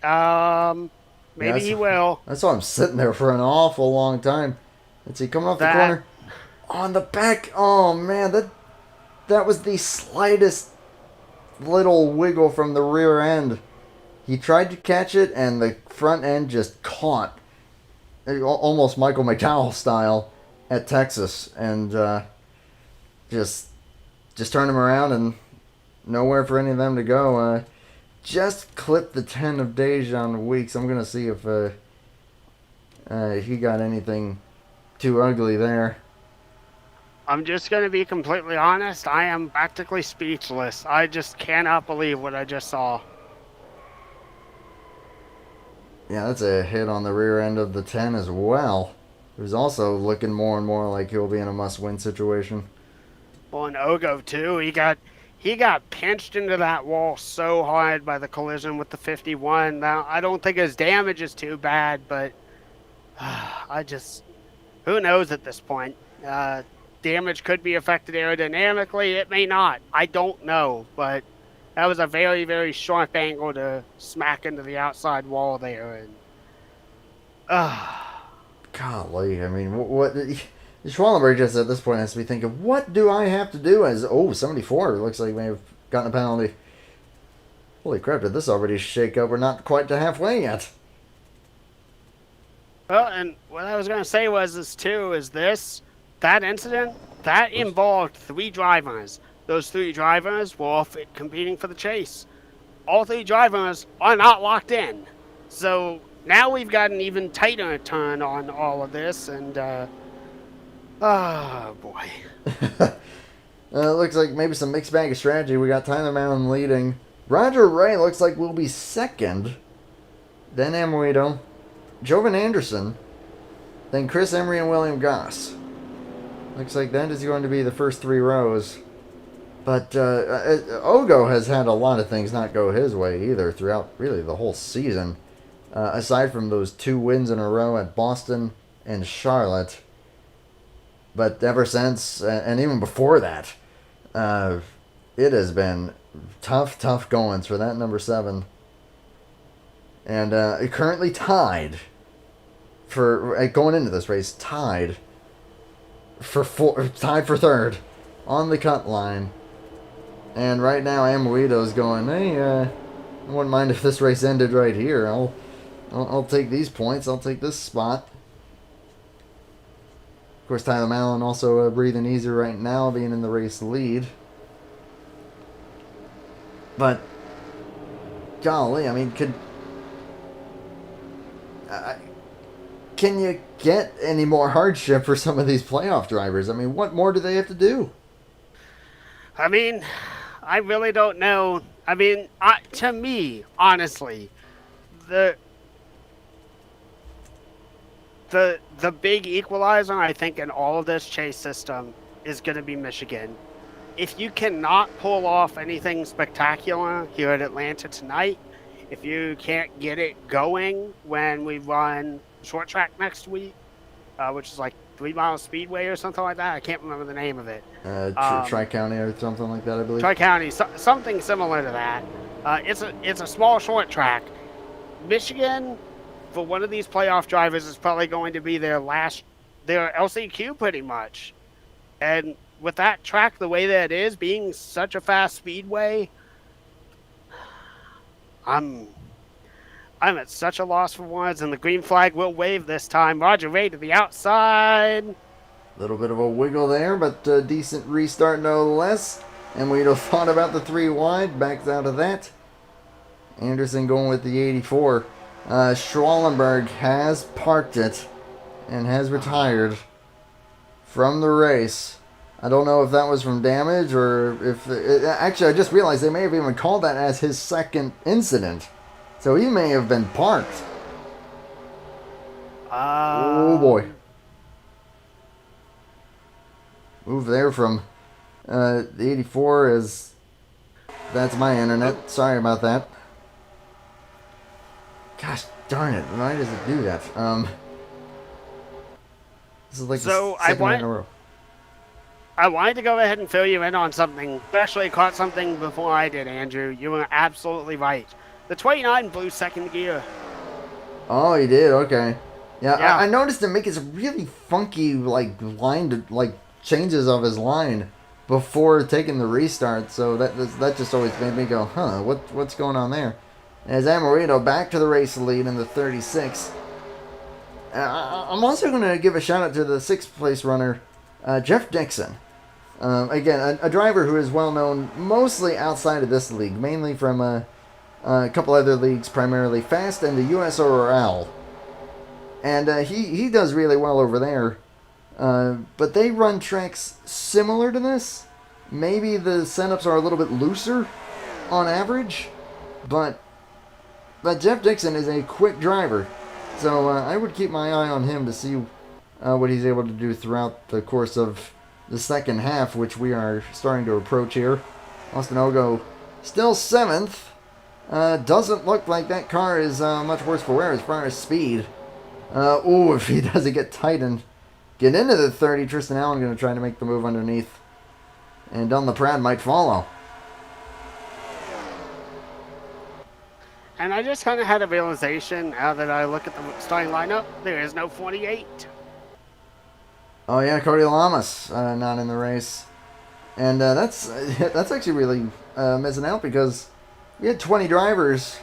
Maybe he will. I saw him sitting there for an awful long time. Let's see, coming off the corner. On the back. Oh man, that was the slightest little wiggle from the rear end. He tried to catch it, and the front end just caught, almost Michael McDowell style, at Texas, and just turned him around, and nowhere for any of them to go. Just clipped the 10 of Dejan Weeks. I'm gonna see if he got anything too ugly there. I'm just going to be completely honest. I am practically speechless. I just cannot believe what I just saw. Yeah, that's a hit on the rear end of the 10 as well. It was also looking more and more like he'll be in a must-win situation. Well, and Ogo, too. He got pinched into that wall so hard by the collision with the 51. Now, I don't think his damage is too bad, but who knows at this point? Damage could be affected aerodynamically. It may not. I don't know, but that was a very, very sharp angle to smack into the outside wall there. And golly, I mean, what Schwallenberg just at this point has to be thinking, what do I have to do as 74 looks like may have gotten a penalty. Holy crap, did this already shake up? We're not quite to halfway yet. Well, and what I was going to say was that incident, that involved 3 drivers. Those 3 drivers were all competing for the chase. All 3 drivers are not locked in. So now we've got an even tighter turn on all of this, and, oh boy. It looks like maybe some mixed bag of strategy. We got Tyler Mallon leading. Roger Ray looks like will be second. Then Amoedo. Jovan Anderson. Then Chris Emery and William Goss. Looks like that is going to be the first 3 rows. But Ogo has had a lot of things not go his way either throughout really the whole season. Aside from those 2 wins in a row at Boston and Charlotte. But ever since, and even before that, it has been tough goings for that number 7. And currently tied for going into this race, tied for 3rd on the cut line. And right now Amoedo's going, hey, I wouldn't mind if this race ended right here. I'll take these points. I'll take this spot. Of course, Tyler Mallon also breathing easier right now, being in the race lead. But golly, I mean, can you get any more hardship for some of these playoff drivers? I mean, what more do they have to do? I mean, I really don't know. I mean, to me, honestly, the big equalizer, I think, in all of this chase system is going to be Michigan. If you cannot pull off anything spectacular here at Atlanta tonight, if you can't get it going when we run short track next week, which is like 3 Mile Speedway or something like that. I can't remember the name of it. Tri-County or something like that, I believe. Tri-County, something similar to that. It's a small short track. Michigan, for one of these playoff drivers, is probably going to be their LCQ pretty much. And with that track the way that it is, being such a fast speedway, I'm at such a loss for words, and the green flag will wave this time. Roger Ray to the outside. A little bit of a wiggle there, but a decent restart no less. And we'd have thought about the 3 wide, backs out of that. Anderson going with the 84. Schwallenberg has parked it and has retired from the race. I don't know if that was from damage or if... actually, I just realized they may have even called that as his second incident. So he may have been parked. Oh boy. Move there from the 84 is... That's my internet. Sorry about that. Gosh darn it. Why does it do that? This is like the second night in a row. I wanted to go ahead and fill you in on something. Especially caught something before I did, Andrew. You were absolutely right. The 29 blew second gear. Oh, he did? Okay. Yeah, Yeah. I noticed him make some really funky, changes of his line before taking the restart. So that just always made me go, huh, what's going on there? As Amorito back to the race lead in the 36. I'm also going to give a shout out to the 6th place runner, Jeff Dixon. Again, a driver who is well known mostly outside of this league, mainly from a couple other leagues, primarily Fast and the USORL. And he does really well over there. But they run tracks similar to this. Maybe the setups are a little bit looser on average, but Jeff Dixon is a quick driver. So I would keep my eye on him to see what he's able to do throughout the course of the second half, which we are starting to approach here. Austin Ogo still 7th. Doesn't look like that car is much worse for wear as far as speed. If he doesn't get tight and get into the 30, Tristan Allen going to try to make the move underneath. And Don LaPrade might follow. And I just kind of had a realization now that I look at the starting lineup. There is no 48. Oh yeah, Cody Lamas not in the race. And that's actually really missing out because we had 20 drivers,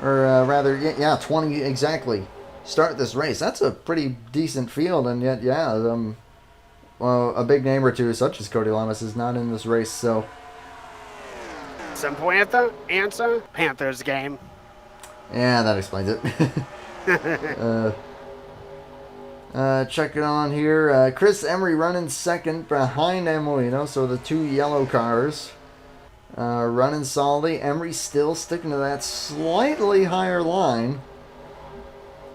or 20 exactly, start this race. That's a pretty decent field, and yet, a big name or two, such as Cody Lamas, is not in this race, so... Simple answer, Panthers game. Yeah, that explains it. Check it on here. Chris Emery running second behind Emilino, so the 2 yellow cars. Running solidly. Emery still sticking to that slightly higher line.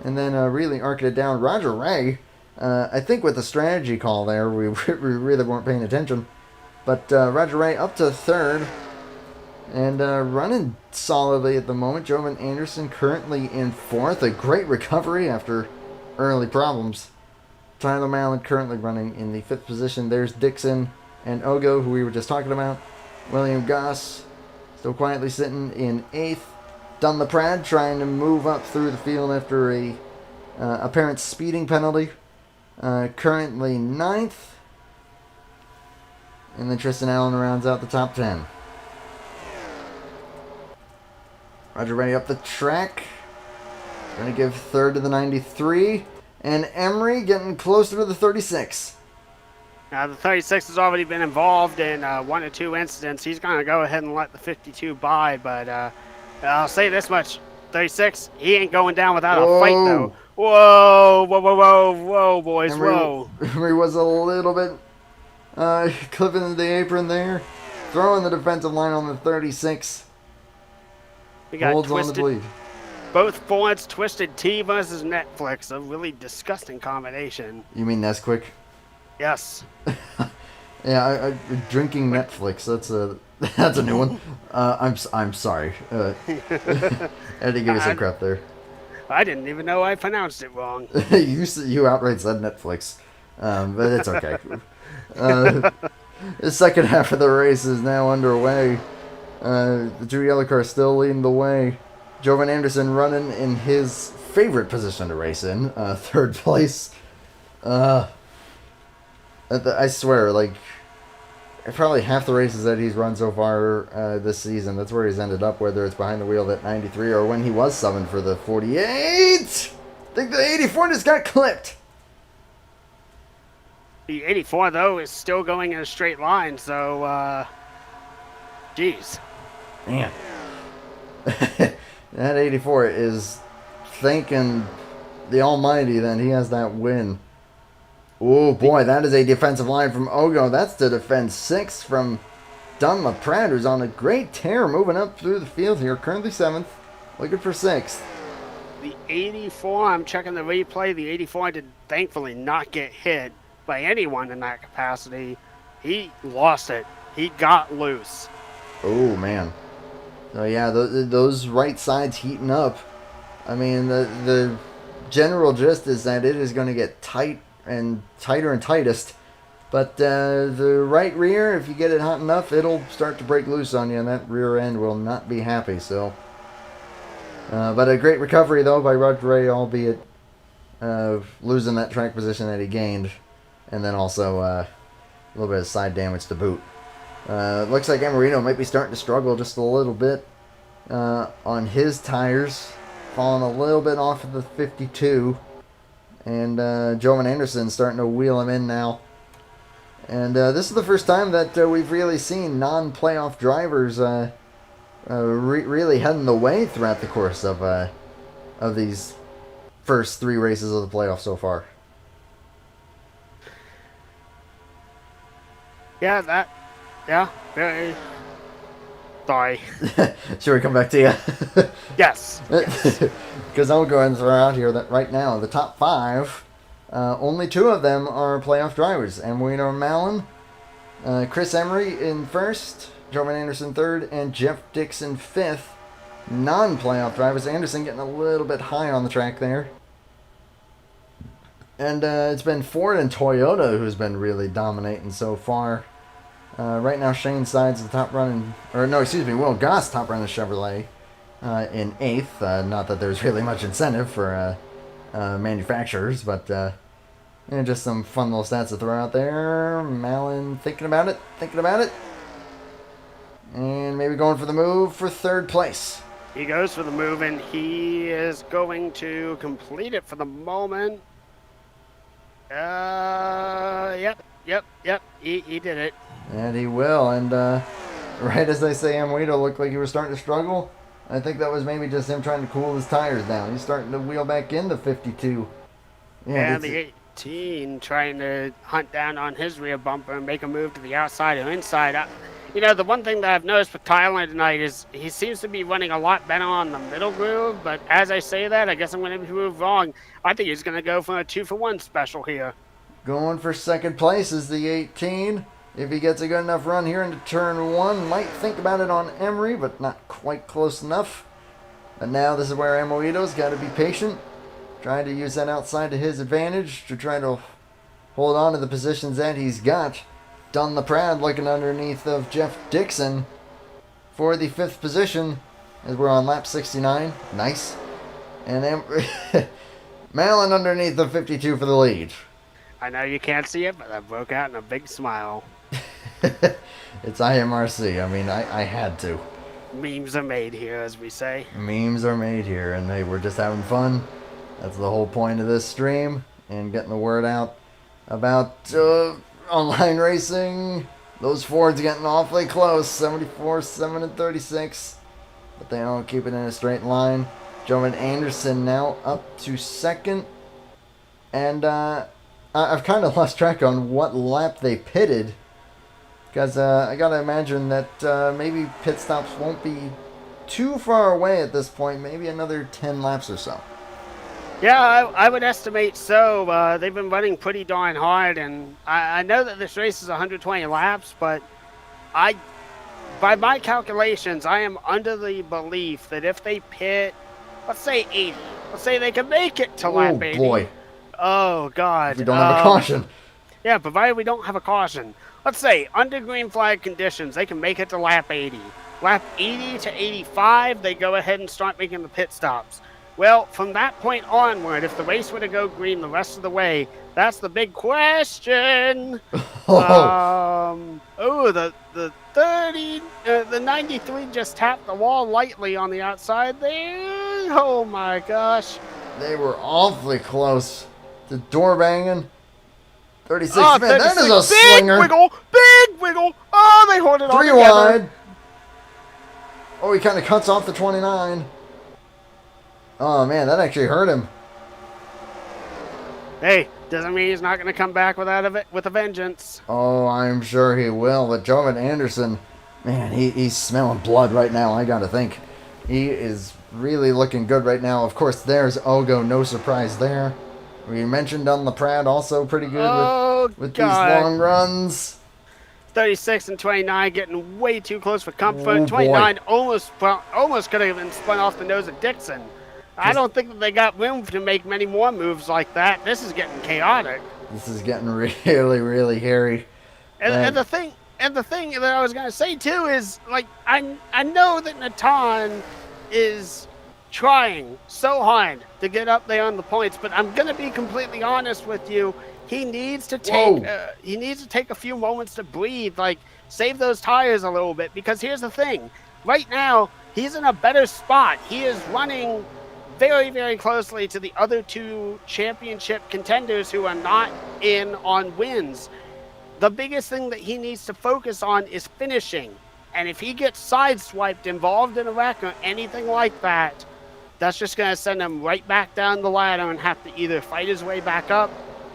And then really arcing it down. Roger Ray, I think with the strategy call there, we really weren't paying attention. But Roger Ray up to 3rd. And running solidly at the moment. Jovan Anderson currently in 4th. A great recovery after early problems. Tyler Mallon currently running in the 5th position. There's Dixon and Ogo, who we were just talking about. William Goss still quietly sitting in 8th. Don LaPrade trying to move up through the field after a apparent speeding penalty. Currently 9th. And then Tristan Allen rounds out the top 10. Roger Ray up the track. Going to give 3rd to the 93. And Emery getting closer to the 36. Now, the 36 has already been involved in 1 or 2 incidents. He's going to go ahead and let the 52 by, but I'll say this much. 36, he ain't going down without a fight, though. Whoa, boys, whoa. Emery was a little bit clipping the apron there. Throwing the defensive line on the 36. We got holds twisted, on the bleed. Both Fords, Twisted Tea versus Netflix. A really disgusting combination. You mean Nesquik? Yes. Yeah, drinking Netflix. That's a new one. I'm sorry. I had to give you some crap there. I didn't even know I pronounced it wrong. You outright said Netflix, but it's okay. The second half of the race is now underway. The two yellow cars still leading the way. Jovan Anderson running in his favorite position to race in, third place. I swear, like, probably half the races that he's run so far this season, that's where he's ended up, whether it's behind the wheel at 93 or when he was summoned for the 48. I think the 84 just got clipped. The 84, though, is still going in a straight line, so, geez. Man. That 84 is thanking the almighty that he has that win. Oh boy, that is a defensive line from Ogo. That's to defend 6 from Dunlop Pratt, who's on a great tear moving up through the field here. Currently 7th, looking for 6th. The 84, I'm checking the replay. The 84 did thankfully not get hit by anyone in that capacity. He lost it. He got loose. Oh man. So yeah, those right sides heating up. I mean, the general gist is that it is going to get tight and tighter and tightest. But the right rear, if you get it hot enough, it'll start to break loose on you, and that rear end will not be happy. So, but a great recovery though by Roger Ray, albeit losing that track position that he gained, and then also a little bit of side damage to boot. Looks like Amarino might be starting to struggle just a little bit on his tires, falling a little bit off of the 52, and Jovan Anderson starting to wheel him in now. And this is the first time that we've really seen non-playoff drivers really heading the way throughout the course of these first 3 races of the playoffs so far. Yeah, very... Sorry. Should we come back to you? Yes. Because I'll go ahead and throw out here that right now, the top 5, only 2 of them are playoff drivers. Amarino and Malin. Chris Emery in first, Jovan Anderson third, and Jeff Dixon fifth. Non-playoff drivers. Anderson getting a little bit high on the track there. And it's been Ford and Toyota who's been really dominating so far. Right now, Shane Sides the top running, Will Goss top running Chevrolet in 8th. Not that there's really much incentive for manufacturers, but just some fun little stats to throw out there. Malin thinking about it, and maybe going for the move for 3rd place. He goes for the move, and he is going to complete it for the moment. Yep. He did it. And he will, and right as they say Amarino looked like he was starting to struggle, I think that was maybe just him trying to cool his tires down. He's starting to wheel back into 52. Yeah, and the 18 trying to hunt down on his rear bumper and make a move to the outside or inside. The one thing that I've noticed with Tyler tonight is he seems to be running a lot better on the middle groove, but as I say that, I guess I'm going to move wrong. I think he's going to go for a 2-for-1 special here. Going for 2nd place is the 18. If he gets a good enough run here into turn 1, might think about it on Emery, but not quite close enough. But now this is where Amarino's got to be patient, trying to use that outside to his advantage to try to hold on to the positions that he's got. Dun the Proud looking underneath of Jeff Dixon for the 5th position as we're on lap 69. Nice. And Malin underneath the 52 for the lead. I know you can't see it, but I broke out in a big smile. It's IMRC. I mean, I had to. Memes are made here, as we say. Memes are made here, and we're just having fun. That's the whole point of this stream, and getting the word out about online racing. Those Fords getting awfully close, 74, 7, and 36, but they don't keep it in a straight line. Jovan Anderson now up to 2nd, and I've kind of lost track on what lap they pitted, because I gotta imagine that maybe pit stops won't be too far away at this point, maybe another 10 laps or so. Yeah, I would estimate so. They've been running pretty darn hard, and I know that this race is 120 laps, but I, by my calculations, I am under the belief that if they pit, let's say 80, let's say they can make it to Oh lap 80. boy. Oh, God. If we don't have a caution. Yeah, provided we don't have a caution. Let's say, under green flag conditions, they can make it to lap 80. Lap 80 to 85, they go ahead and start making the pit stops. Well, from that point onward, if the race were to go green the rest of the way, that's the big question. The 30, the 93 just tapped the wall lightly on the outside there. Oh my gosh. They were awfully close to door banging. 36, Oh, man, that is a big slinger. Big wiggle. Oh, they hold it all 3 together. wide. Oh, he kind of cuts off the 29. Oh, man, that actually hurt him. Hey, doesn't mean he's not going to come back with a vengeance. Oh, I'm sure he will. But Jovan Anderson, man, he's smelling blood right now, I got to think. He is really looking good right now. Of course, there's Ogo, no surprise there. We mentioned on the Pratt also pretty good with these long runs. 36 and 29 getting way too close for comfort. Oh, 29 almost could have been spun off the nose of Dixon. I don't think that they got room to make many more moves like that. This is getting chaotic. This is getting really, really hairy. And the thing that I was gonna say too is, like, I know that Natan is trying so hard to get up there on the points, but I'm gonna be completely honest with you. He needs to take a few moments to breathe, like save those tires a little bit, because here's the thing. Right now, he's in a better spot. He is running very, very closely to the other two championship contenders who are not in on wins. The biggest thing that he needs to focus on is finishing. And if he gets sideswiped, involved in a wreck or anything like that, that's just going to send him right back down the ladder and have to either fight his way back up,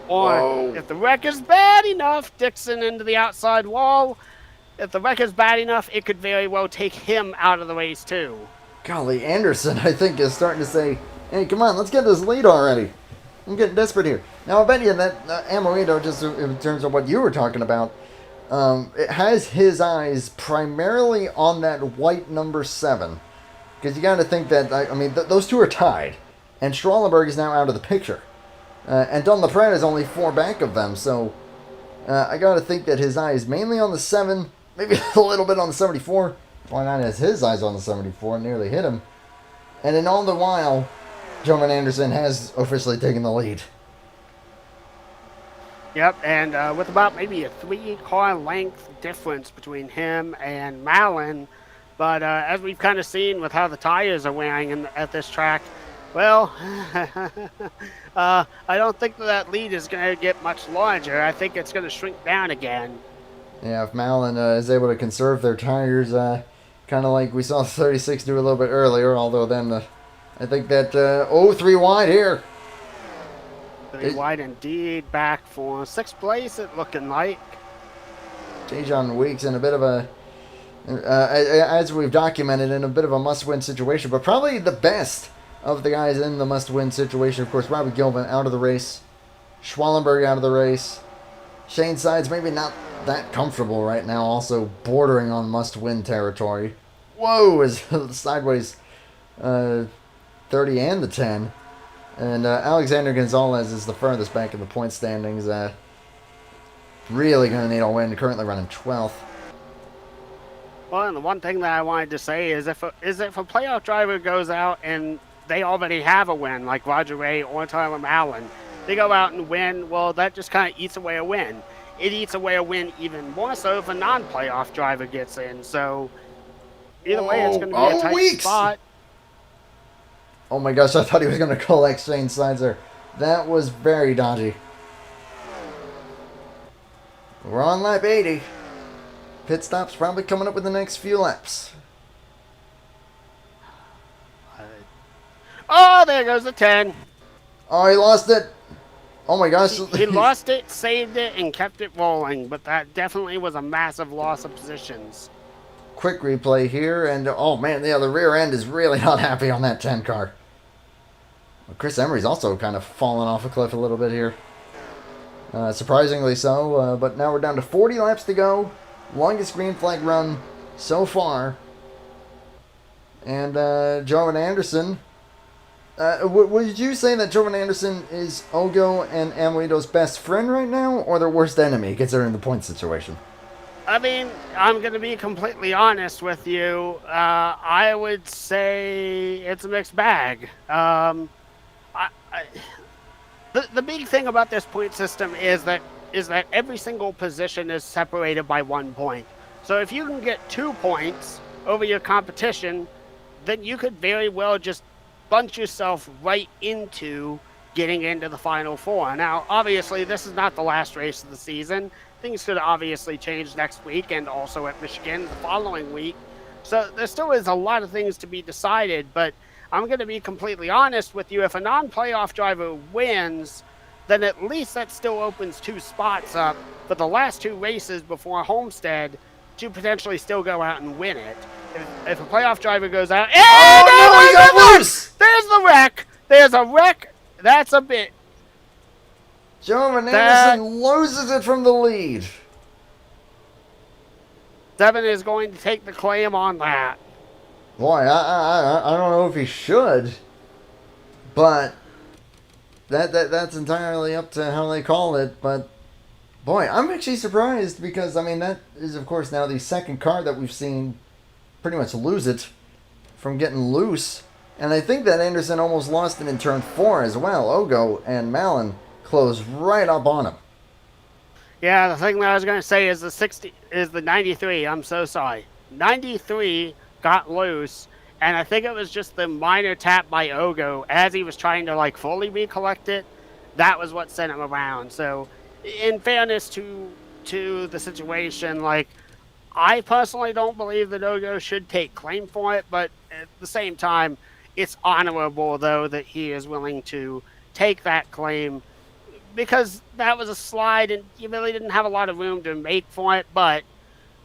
or if the wreck is bad enough, Dixon into the outside wall. If the wreck is bad enough, it could very well take him out of the race too. Golly, Anderson, I think, is starting to say, hey, come on, let's get this lead already. I'm getting desperate here. Now, I bet you that Amorito, just in terms of what you were talking about, it has his eyes primarily on that white number 7. Because you got to think that, I mean, those two are tied. And Strahlenberg is now out of the picture. And Don LaPrade is only 4 back of them. So I got to think that his eye is mainly on the 7, maybe a little bit on the 74. 29 has his eyes on the 74, nearly hit him. And in all the while, Jovan Anderson has officially taken the lead. Yep, and with about maybe a 3-car length difference between him and Malin. But as we've kind of seen with how the tires are wearing at this track, well, I don't think that lead is going to get much larger. I think it's going to shrink down again. Yeah, if Malin is able to conserve their tires, kind of like we saw the 36 do a little bit earlier, although then I think that, 3 wide here. 3 wide indeed, back for 6th place, it looking like. Dejan Weeks in a bit of a, as we've documented, in a bit of a must-win situation, but probably the best of the guys in the must-win situation. Of course, Robbie Gilman out of the race, Schwallenberg out of the race, Shane Sides maybe not that comfortable right now, also bordering on must-win territory. Whoa, is sideways 30 and the 10. And Alexander Gonzalez is the furthest back in the point standings. Really going to need a win, currently running 12th. Well, and the one thing that I wanted to say is if a playoff driver goes out and they already have a win, like Roger Ray or Tyler Malin, they go out and win, well, that just kind of eats away a win. It eats away a win even more so if a non-playoff driver gets in. So either way, it's going to be a tight spot. Oh my gosh, I thought he was going to collect Shane Sides there. That was very dodgy. We're on lap 80. Pit stop's probably coming up with the next few laps. Oh, there goes the 10. Oh, he lost it. Oh my gosh. He lost it, saved it, and kept it rolling, but that definitely was a massive loss of positions. Quick replay here, and oh man, yeah, the rear end is really not happy on that 10 car. Chris Emery's also kind of fallen off a cliff a little bit here. Surprisingly so, but now we're down to 40 laps to go. Longest green flag run so far. And Jovan Anderson. Would you say that Jovan Anderson is Ogo and Amelito's best friend right now, or their worst enemy, considering the point situation? I mean, I'm going to be completely honest with you. I would say it's a mixed bag. The big thing about this point system is that every single position is separated by 1 point. So if you can get 2 points over your competition, then you could very well just bunch yourself right into getting into the Final Four. Now, obviously, this is not the last race of the season. Things could obviously change next week and also at Michigan the following week. So there still is a lot of things to be decided, but I'm going to be completely honest with you. If a non-playoff driver wins, then at least that still opens 2 spots up for the last 2 races before Homestead to potentially still go out and win it. If a playoff driver goes out, oh no, he got loose! There's the wreck. There's a wreck. That's a bit. Jovan Anderson loses it from the lead. Devin is going to take the claim on that. Boy, I don't know if he should, but that's entirely up to how they call it. But boy, I'm actually surprised because I mean that is of course now the second car that we've seen pretty much lose it from getting loose, and I think that Anderson almost lost it in turn 4 as well. Ogo and Malin closed right up on him. Yeah, the thing that I was going to say is the 93. I'm so sorry. 93 got loose, and I think it was just the minor tap by Ogo as he was trying to like fully recollect it. That was what sent him around. So, in fairness to the situation, like I personally don't believe that Ogo should take claim for it, but at the same time, it's honorable though that he is willing to take that claim because that was a slide and you really didn't have a lot of room to make for it, but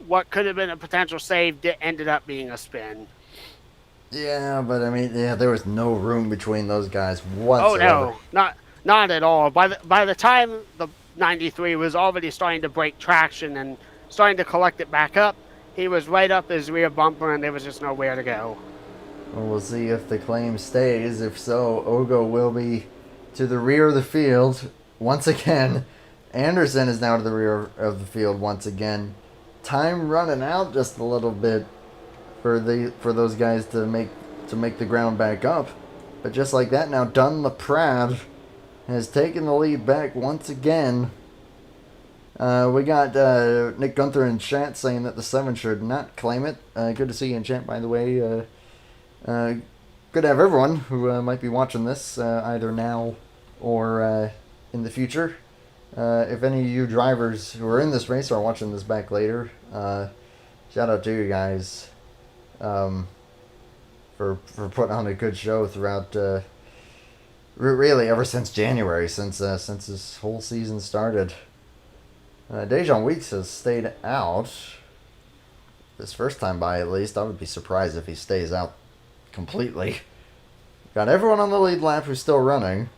what could have been a potential save ended up being a spin. Yeah, but I mean, there was no room between those guys whatsoever. Oh no, not at all. By the time the 93 was already starting to break traction and starting to collect it back up, he was right up his rear bumper and there was just nowhere to go. Well, we'll see if the claim stays. If so, Ogo will be to the rear of the field once again. Anderson is now to the rear of the field once again. Time running out just a little bit for those guys to make the ground back up. But just like that now, Dunn LaPrade has taken the lead back once again. We got Nick Gunther in chat saying that the 7 should not claim it. Good to see you in chat, by the way. Good to have everyone who might be watching this either now or in the future. If any of you drivers who are in this race are watching this back later, shout out to you guys for putting on a good show throughout. Really, ever since January, since this whole season started. Dejan Weeks has stayed out this first time by, at least. I would be surprised if he stays out completely. Got everyone on the lead lap who's still running.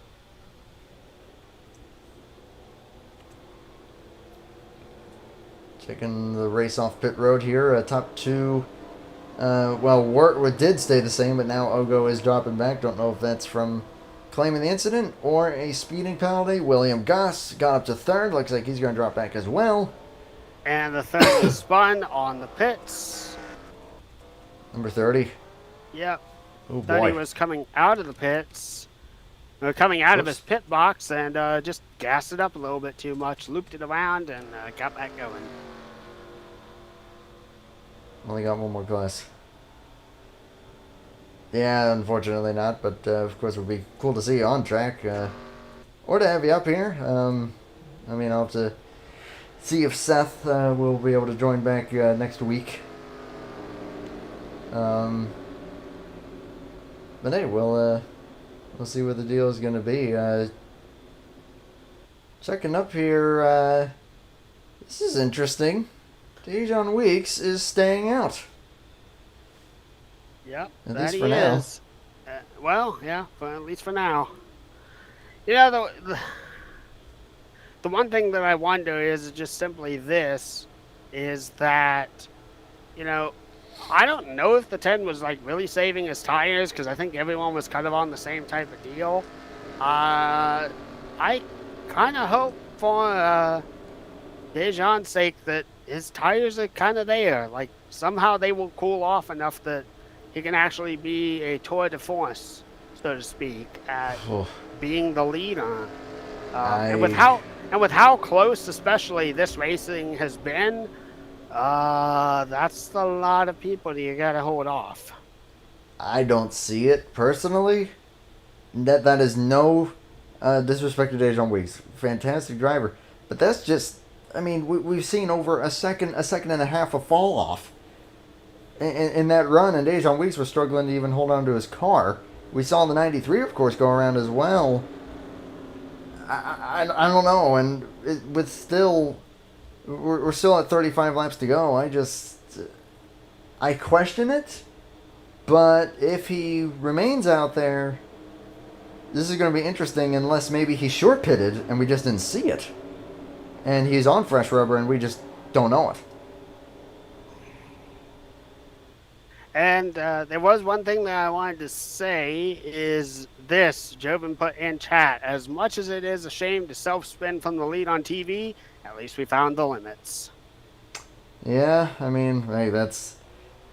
Taking the race off pit road here. Top 2. Wort did stay the same, but now Ogo is dropping back. Don't know if that's from claiming the incident or a speeding penalty. William Goss got up to 3rd. Looks like he's going to drop back as well. And the 3rd is spun on the pits. Number 30. Yep. Oh, Thought boy. he was coming out of the pits. Coming out of his pit box and just gassed it up a little bit too much. Looped it around and got back going. Only got one more class. Yeah, unfortunately not, but of course it would be cool to see you on track, or to have you up here. I mean, I'll have to see if Seth will be able to join back next week. But hey, we'll see what the deal is going to be. Checking up here, this is interesting. Dejan Weeks is staying out. Yep, At that least he for now. is. Well, yeah, at least for now. You know, the one thing that I wonder is just simply this, is that, you know, I don't know if the 10 was like really saving his tires because I think everyone was kind of on the same type of deal. I kind of hope for Dejan's sake that his tires are kind of there. Like somehow they will cool off enough that he can actually be a tour de force, so to speak, at Oh, being the leader. And with I how close, especially this racing has been, that's a lot of people that you gotta hold off. I don't see it personally. That is no disrespect to Dejan Weeks, fantastic driver, but that's just. I mean, we've seen over a second and a half of fall off in that run, and Dejan Weeks was struggling to even hold on to his car. We saw the '93, of course, go around as well. I don't know, and with still we're still at 35 laps to go. I question it, but if he remains out there, this is going to be interesting. Unless maybe he short pitted and we just didn't see it, and he's on fresh rubber and we just don't know it. And there was one thing that I wanted to say is this, Jobin put in chat, as much as it is a shame to self-spin from the lead on TV, at least we found the limits. Yeah, I mean, hey, that's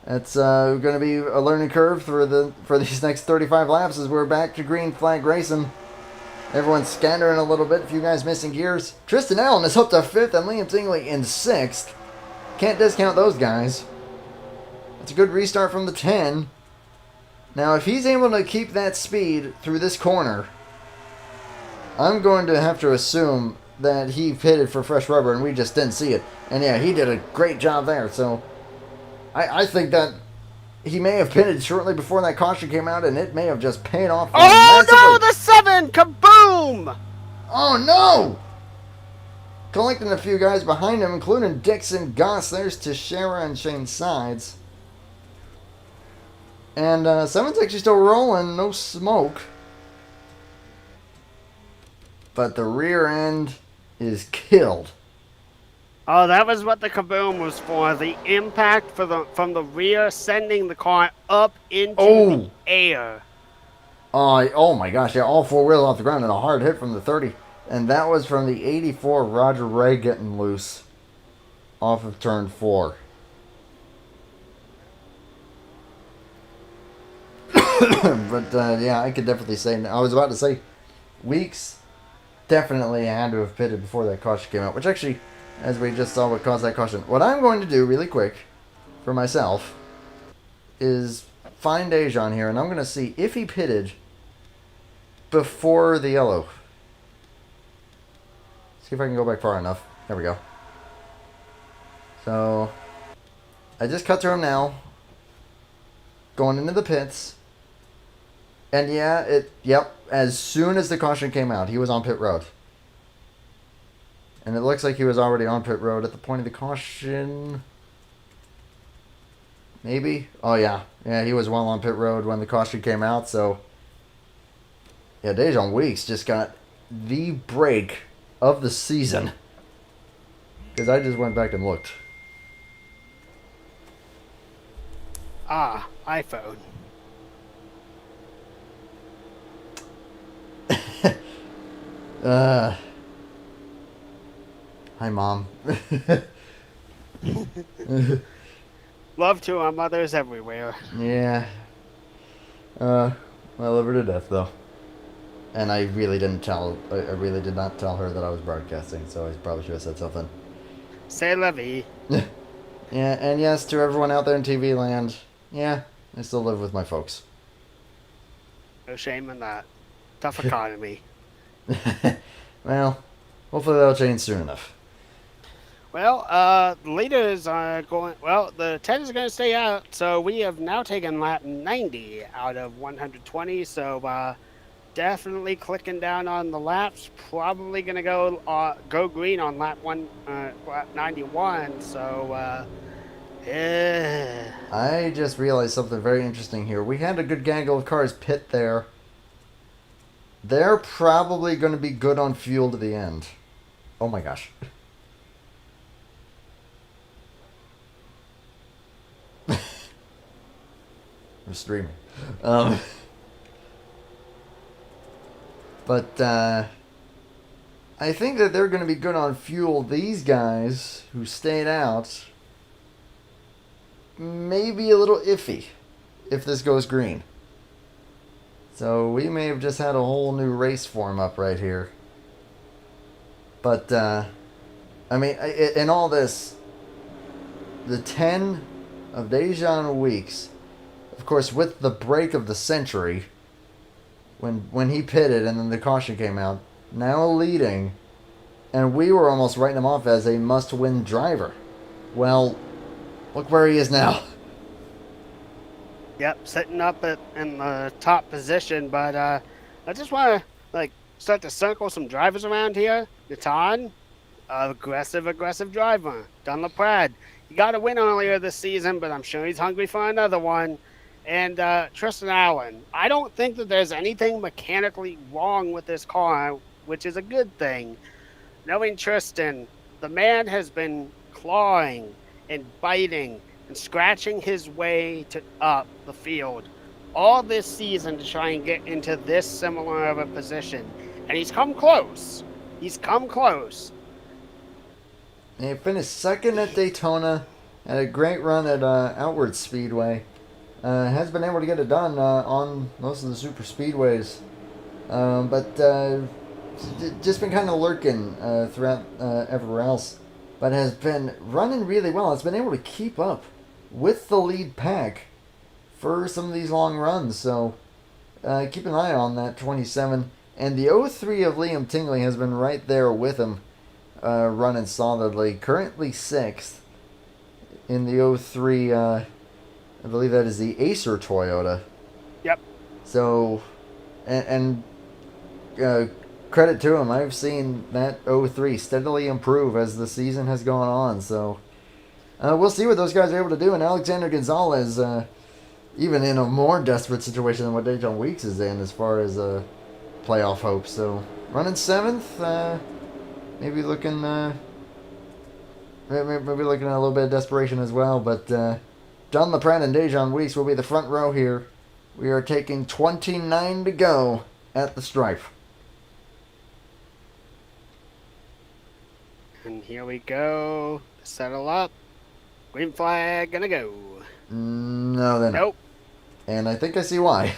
going to be a learning curve for these next 35 laps as we're back to green flag racing. Everyone's scattering a little bit. A few guys missing gears. Tristan Allen is up to 5th and Liam Tingley in 6th. Can't discount those guys. It's a good restart from the 10. Now, if he's able to keep that speed through this corner, I'm going to have to assume that he pitted for fresh rubber and we just didn't see it. And yeah, he did a great job there. So I think that he may have pitted shortly before that caution came out, and it may have just paid off. Oh no, the 7! Kaboom! Oh no! Collecting a few guys behind him, including Dixon Goss. There's Teixeira and Shane Sides. And 7's actually still rolling, no smoke. But the rear end is killed. Oh, that was what the kaboom was for. The impact from the rear sending the car up into the air. Oh my gosh, yeah, all four wheels off the ground and a hard hit from the 30. And that was from the 84 Roger Ray getting loose off of turn 4. But yeah, I could definitely say, I was about to say, Weeks definitely had to have pitted before that caution came out, which actually, as we just saw what caused that caution. What I'm going to do really quick for myself is find Dejan here, and I'm going to see if he pitted before the yellow. See if I can go back far enough. There we go. So, I just cut through him now. Going into the pits. And yeah, as soon as the caution came out, he was on pit road. And it looks like he was already on pit road at the point of the caution. Maybe? Oh, yeah. Yeah, he was well on pit road when the caution came out, so... Yeah, Dejan Weeks just got the break of the season. Because I just went back and looked. Ah, iPhone. Hi, Mom. Love to our mothers everywhere. Yeah. I love her to death, though. And I really did not tell her that I was broadcasting, so I probably should have said something. C'est la vie. Yeah, and yes, to everyone out there in TV land, yeah, I still live with my folks. No shame in that. Tough economy. Well, hopefully that'll change soon enough. Well, the leaders are going... Well, the 10 is going to stay out, so we have now taken lap 90 out of 120, so definitely clicking down on the laps. Probably going to go green on lap 91, so Yeah. I just realized something very interesting here. We had a good gaggle of cars pit there. They're probably going to be good on fuel to the end. Oh my gosh. I'm streaming. Um, but I think that they're going to be good on fuel. These guys who stayed out may be a little iffy if this goes green. So we may have just had a whole new race form up right here. But, I mean, in all this, the 10 of Dejan weeks, of course, with the break of the century, when he pitted and then the caution came out, now leading, and we were almost writing him off as a must-win driver. Well, look where he is now. Yep, sitting up in the top position, but I just want to start to circle some drivers around here. Natan, aggressive driver. Dunlap, he got a win earlier this season, but I'm sure he's hungry for another one. And Tristan Allen, I don't think that there's anything mechanically wrong with this car, which is a good thing. Knowing Tristan, the man has been clawing and biting and scratching his way up the field all this season to try and get into this similar of a position. And he's come close. He's come close. And he finished second at Daytona, had a great run at Outward Speedway. Has been able to get it done on most of the super speedways. But just been kind of lurking throughout everywhere else. But has been running really well. It's been able to keep up with the lead pack for some of these long runs. So keep an eye on that 27. And the 03 of Liam Tingley has been right there with him, running solidly. Currently 6th in the 03. I believe that is the Acer Toyota. Yep. So, and credit to him. I've seen that 03 steadily improve as the season has gone on. So, we'll see what those guys are able to do. And Alexander Gonzalez, even in a more desperate situation than what Dejan Weeks is in as far as playoff hopes. So, running 7th, maybe looking maybe looking at a little bit of desperation as well. But John LaPrade and Dejan Weeks will be the front row here. We are taking 29 to go at the stripe. And here we go. Settle up. Green flag, gonna go. No, they're not. Nope. And I think I see why.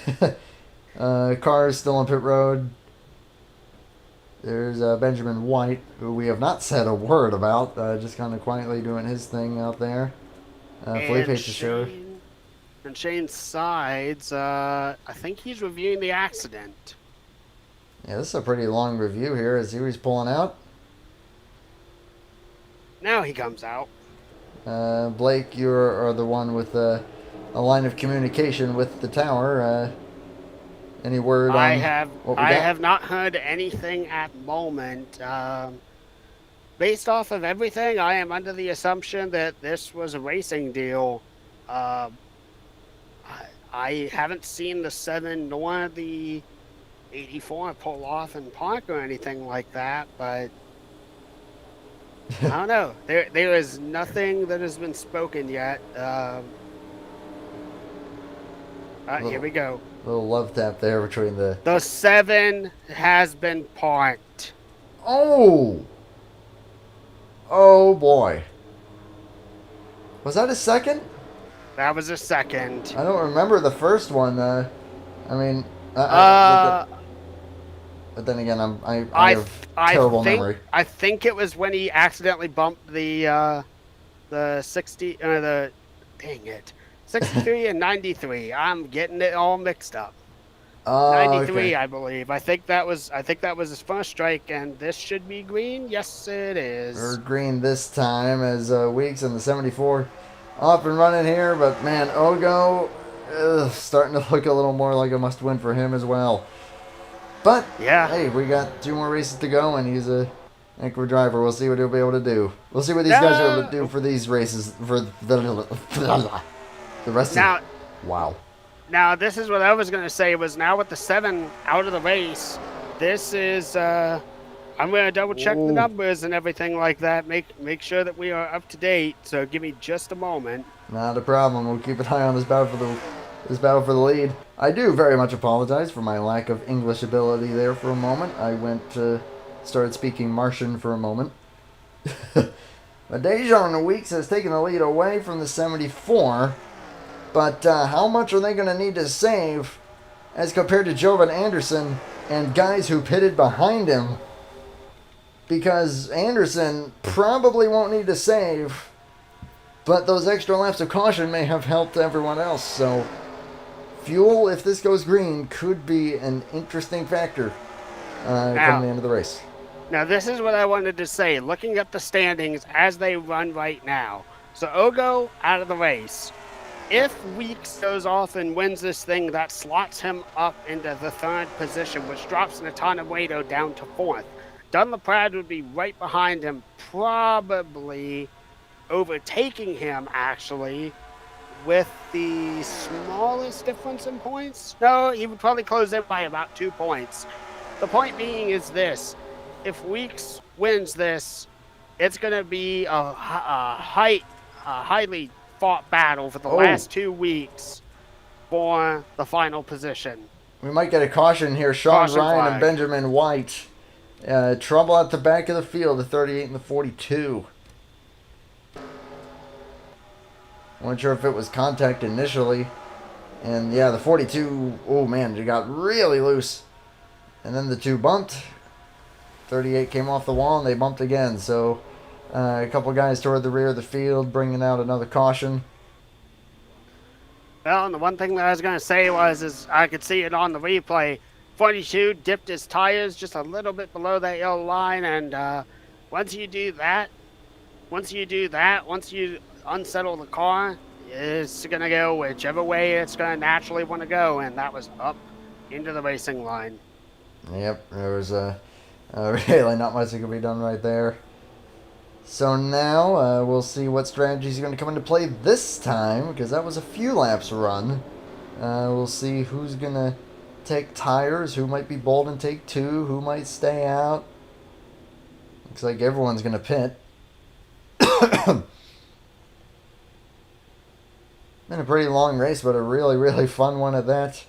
Car is still on pit road. There's Benjamin White, who we have not said a word about, just kind of quietly doing his thing out there. Felipe Teixeira. And Shane's sides, I think he's reviewing the accident. Yeah, this is a pretty long review here. Is he who's pulling out? Now he comes out. Blake, you are the one with a line of communication with the tower. Any word on what we got? I have not heard anything at the moment. Based off of everything, I am under the assumption that this was a racing deal. I haven't seen the 7 nor the 84 pull off and park or anything like that, but I don't know. There is nothing that has been spoken yet. Here we go. Little love tap there between the... The 7 has been parked. Oh! Oh, boy. Was that a second? That was a second. I don't remember the first one. I mean... but then again, I have terrible memory. I think it was when he accidentally bumped the 60... dang it. 63 and 93. I'm getting it all mixed up. 93, okay. I believe. I think that was his first strike, and this should be green. Yes, it is. We're green this time as Weeks in the 74 off and running here, but man, Ogo starting to look a little more like a must-win for him as well. But yeah, hey, we got 2 more races to go, and he's a Anchor driver, we'll see what he'll be able to do. We'll see what these guys are able to do for these races, for the rest Now, of... Wow. now this is what I was gonna say. Was now with the 7 out of the race, this is. I'm gonna double check the numbers and everything like that. Make sure that we are up to date. So give me just a moment. Not a problem. We'll keep an eye on this battle for the lead. I do very much apologize for my lack of English ability there for a moment. I started speaking Martian for a moment. But Dejan Weeks has taken the lead away from the 74. But how much are they going to need to save as compared to Jovan Anderson and guys who pitted behind him? Because Anderson probably won't need to save, but those extra laps of caution may have helped everyone else. So fuel, if this goes green, could be an interesting factor coming to the end of the race. Now, this is what I wanted to say. Looking at the standings as they run right now. So, Ogo out of the race. If Weeks goes off and wins this thing, that slots him up into the 3rd position, which drops Natanamuedo down to 4th. Dunlaprad would be right behind him, probably overtaking him, actually, with the smallest difference in points. No, he would probably close in by about 2 points. The point being is this. If Weeks wins this, it's going to be a highly fought battle for the last 2 weeks for the final position. We might get a caution here. Sean Ryan and Benjamin White. Trouble at the back of the field, the 38 and the 42. Wasn't sure if it was contact initially. And yeah, the 42, oh man, it got really loose. And then the 2 bumped. 38 came off the wall and they bumped again. So a couple guys toward the rear of the field, bringing out another caution. Well, and the one thing that I was going to say is I could see it on the replay. 42 dipped his tires just a little bit below that yellow line, and once you unsettle the car, it's going to go whichever way it's going to naturally want to go, and that was up into the racing line. Yep, there was really not much that could be done right there. So now we'll see what strategies are going to come into play this time, because that was a few laps run. We'll see who's going to take tires, who might be bold and take 2, who might stay out. Looks like everyone's going to pit. Been a pretty long race, but a really, really fun one at that.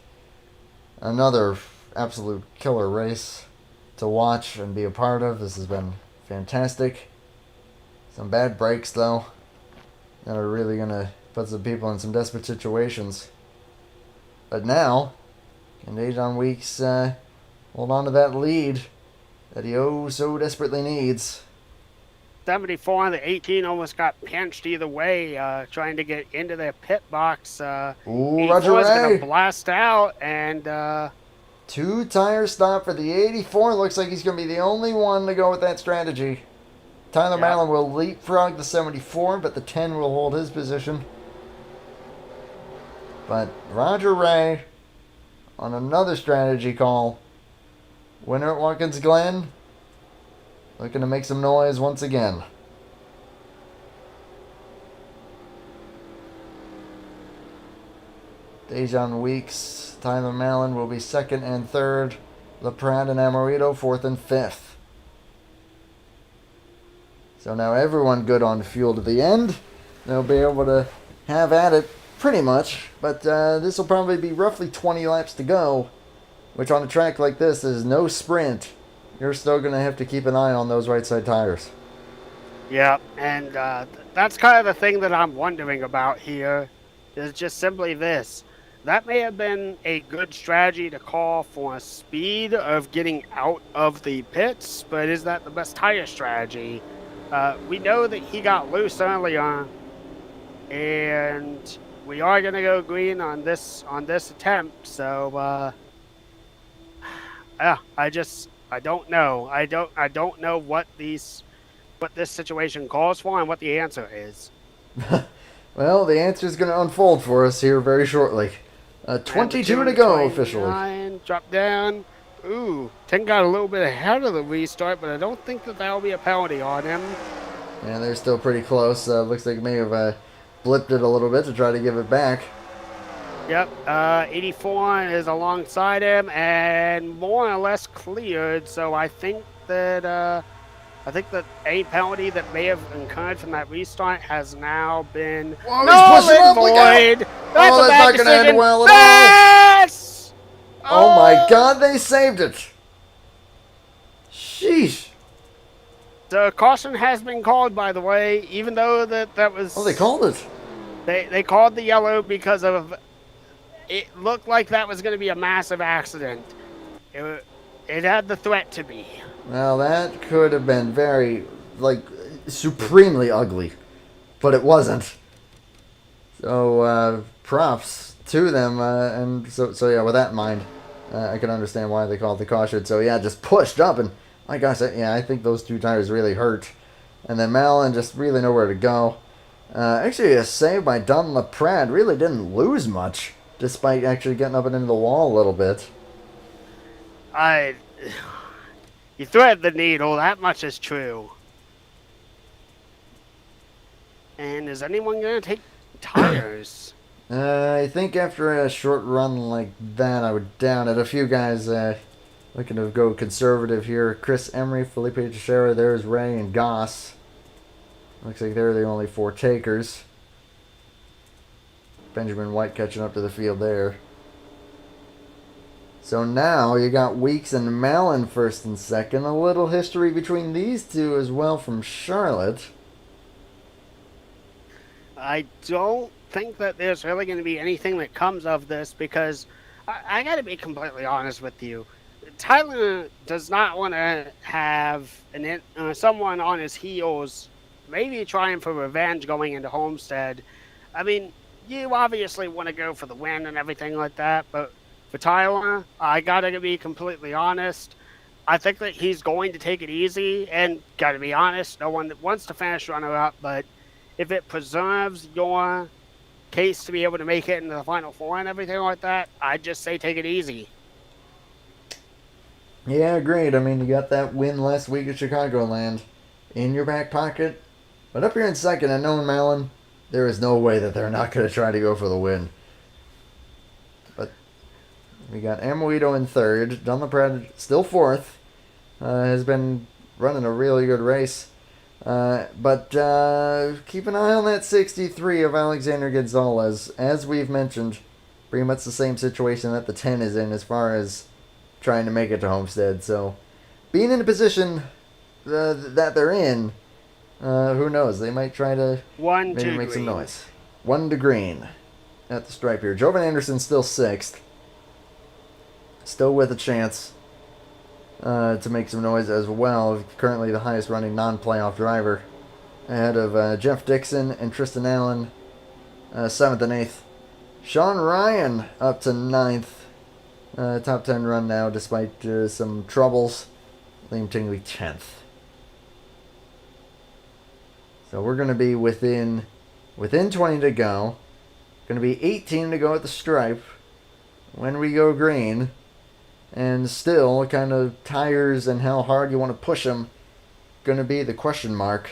Another absolute killer race to watch and be a part of. This has been fantastic. Some bad breaks, though, that are really going to put some people in some desperate situations. But now, can Dejan Weeks hold on to that lead that he so desperately needs? 74 and the 18 almost got pinched either way, trying to get into their pit box. Roger Ray is going Ray to blast out, and 2-tire stop for the 84. Looks like he's going to be the only one to go with that strategy. Tyler Mallon will leapfrog the 74, but the 10 will hold his position. But Roger Ray on another strategy call. Winner at Watkins Glen, looking to make some noise once again. Dejan Weeks, Tyler Mallon will be 2nd and 3rd. LaPrade and Amorito 4th and 5th. So now everyone good on fuel to the end. They'll be able to have at it pretty much. But this will probably be roughly 20 laps to go, which on a track like this is no sprint. You're still going to have to keep an eye on those right side tires. Yeah, and that's kind of the thing that I'm wondering about here, is just simply this. That may have been a good strategy to call for speed of getting out of the pits, but is that the best tire strategy? We know that he got loose early on, and we are going to go green on this attempt. So, yeah, I don't know. I don't know what this situation calls for and what the answer is. Well, the answer is going to unfold for us here very shortly. 22 to go officially. Drop down. Ooh, 10 got a little bit ahead of the restart, but I don't think that that'll be a penalty on him. And they're still pretty close. Looks like may have blipped it a little bit to try to give it back. Yep, 84 is alongside him and more or less cleared. So I think that any penalty that may have incurred from that restart has now been Whoa, he's null pushing and up, look out! void. That's Oh, a that's bad not going to decision. end well at all. Yes! Oh my God, they saved it. Sheesh. The caution has been called, by the way, even though that was. Oh, they called it. They called the yellow because of it looked like that was going to be a massive accident. It had the threat to be. Well, that could have been very, like, supremely ugly, but it wasn't. So, props to them, and so yeah, with that in mind, I can understand why they called the caution. So yeah, just pushed up, and my gosh, I think those two tires really hurt. And then Malin just really nowhere to go. Actually, a save by Don LaPrade really didn't lose much, despite actually getting up and into the wall a little bit. You thread the needle, that much is true. And is anyone going to take tires? I think after a short run like that, I would down it. A few guys looking to go conservative here. Chris Emery, Felipe Teixeira, there's Ray and Goss. Looks like they're the only 4 takers. Benjamin White catching up to the field there. So now you got Weeks and Malin first and second. A little history between these two as well from Charlotte. I don't think that there's really going to be anything that comes of this because I got to be completely honest with you. Tyler does not want to have someone on his heels, maybe trying for revenge going into Homestead. I mean, you obviously want to go for the win and everything like that, but for Tyler, I got to be completely honest. I think that he's going to take it easy, and got to be honest, no one wants to finish runner-up, but if it preserves your case to be able to make it into the Final Four and everything like that, I'd just say take it easy. Yeah, agreed. I mean, you got that win last week at Chicagoland in your back pocket. But up here in second, and knowing Malin, there is no way that they're not going to try to go for the win. But we got Amoito in third. Don LaPrade still fourth. Has been running a really good race. But keep an eye on that 63 of Alexander Gonzalez. As we've mentioned, pretty much the same situation that the 10 is in as far as trying to make it to Homestead. So being in a position that they're in, who knows? They might try to maybe make some noise. 1 to green at the stripe here. Jovan Anderson still 6th. Still with a chance to make some noise as well. Currently the highest running non-playoff driver. Ahead of Jeff Dixon and Tristan Allen, 7th and 8th. Sean Ryan up to 9th. Top 10 run now despite some troubles. Liam Tingley 10th. So we're going to be within 20 to go. Going to be 18 to go at the stripe when we go green. And still, kind of tires and how hard you want to push them going to be the question mark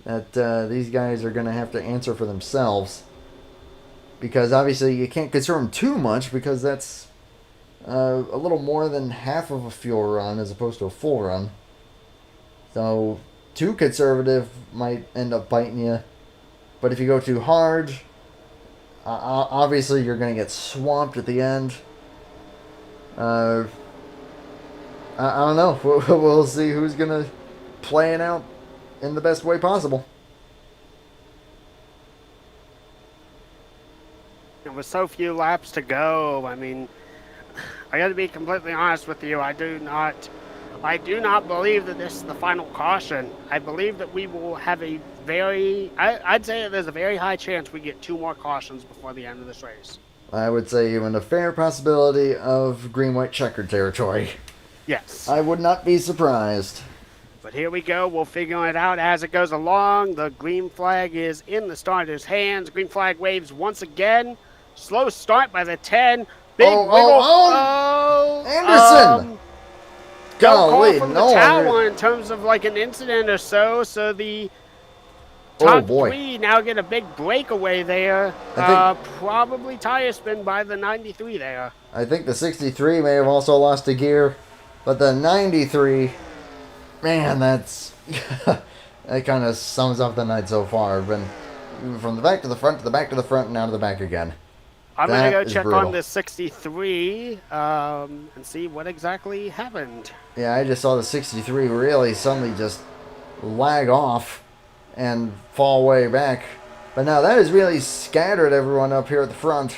that these guys are going to have to answer for themselves. Because obviously you can't conserve them too much because that's a little more than half of a fuel run as opposed to a full run. So too conservative might end up biting you. But if you go too hard, obviously you're going to get swamped at the end. I don't know. We'll see who's going to play it out in the best way possible. With so few laps to go, I mean, I got to be completely honest with you. I do not believe that this is the final caution. I believe that we will have a I'd say that there's a very high chance we get 2 more cautions before the end of this race. I would say even a fair possibility of green-white checkered territory. Yes. I would not be surprised. But here we go. We'll figure it out as it goes along. The green flag is in the starter's hands. Green flag waves once again. Slow start by the 10. Big wiggle. Anderson! call Golly, from no the one tower in terms of like an incident or so. So the top boy. 3 now get a big breakaway there. Probably tire spin by the 93 there. I think the 63 may have also lost a gear, but the 93, man, that's that kind of sums up the night so far. Been from the back to the front to the back to the front and now to the back again. I'm going to go check brutal. on the 63 and see what exactly happened. Yeah, I just saw the 63 really suddenly just lag off and fall way back. But now that has really scattered everyone up here at the front.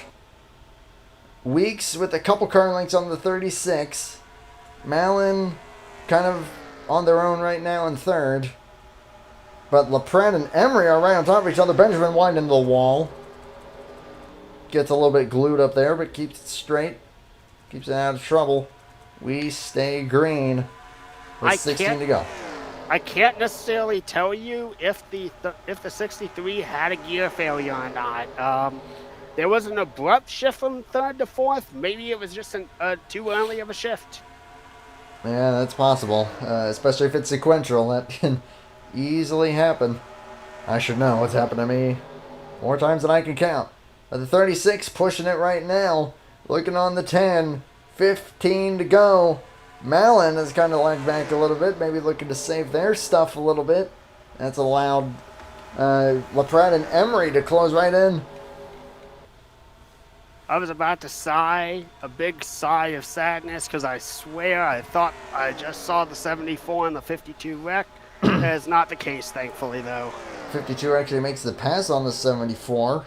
Weeks with a couple car links on the 36. Malin kind of on their own right now in third. But LaPrade and Emery are right on top of each other. Benjamin winding the wall. Gets a little bit glued up there, but keeps it straight. Keeps it out of trouble. We stay green with 16 to go. I can't necessarily tell you if the 63 had a gear failure or not. There was an abrupt shift from third to fourth. Maybe it was just too early of a shift. Yeah, that's possible. Especially if it's sequential. That can easily happen. I should know what's happened to me more times than I can count. But the 36 pushing it right now. Looking on the 10. 15 to go. Malin has kind of lagged back a little bit. Maybe looking to save their stuff a little bit. That's allowed LaPrade and Emery to close right in. I was about to sigh, a big sigh of sadness, because I swear I thought I just saw the 74 and the 52 wreck. That is not the case, thankfully, though. 52 actually makes the pass on the 74.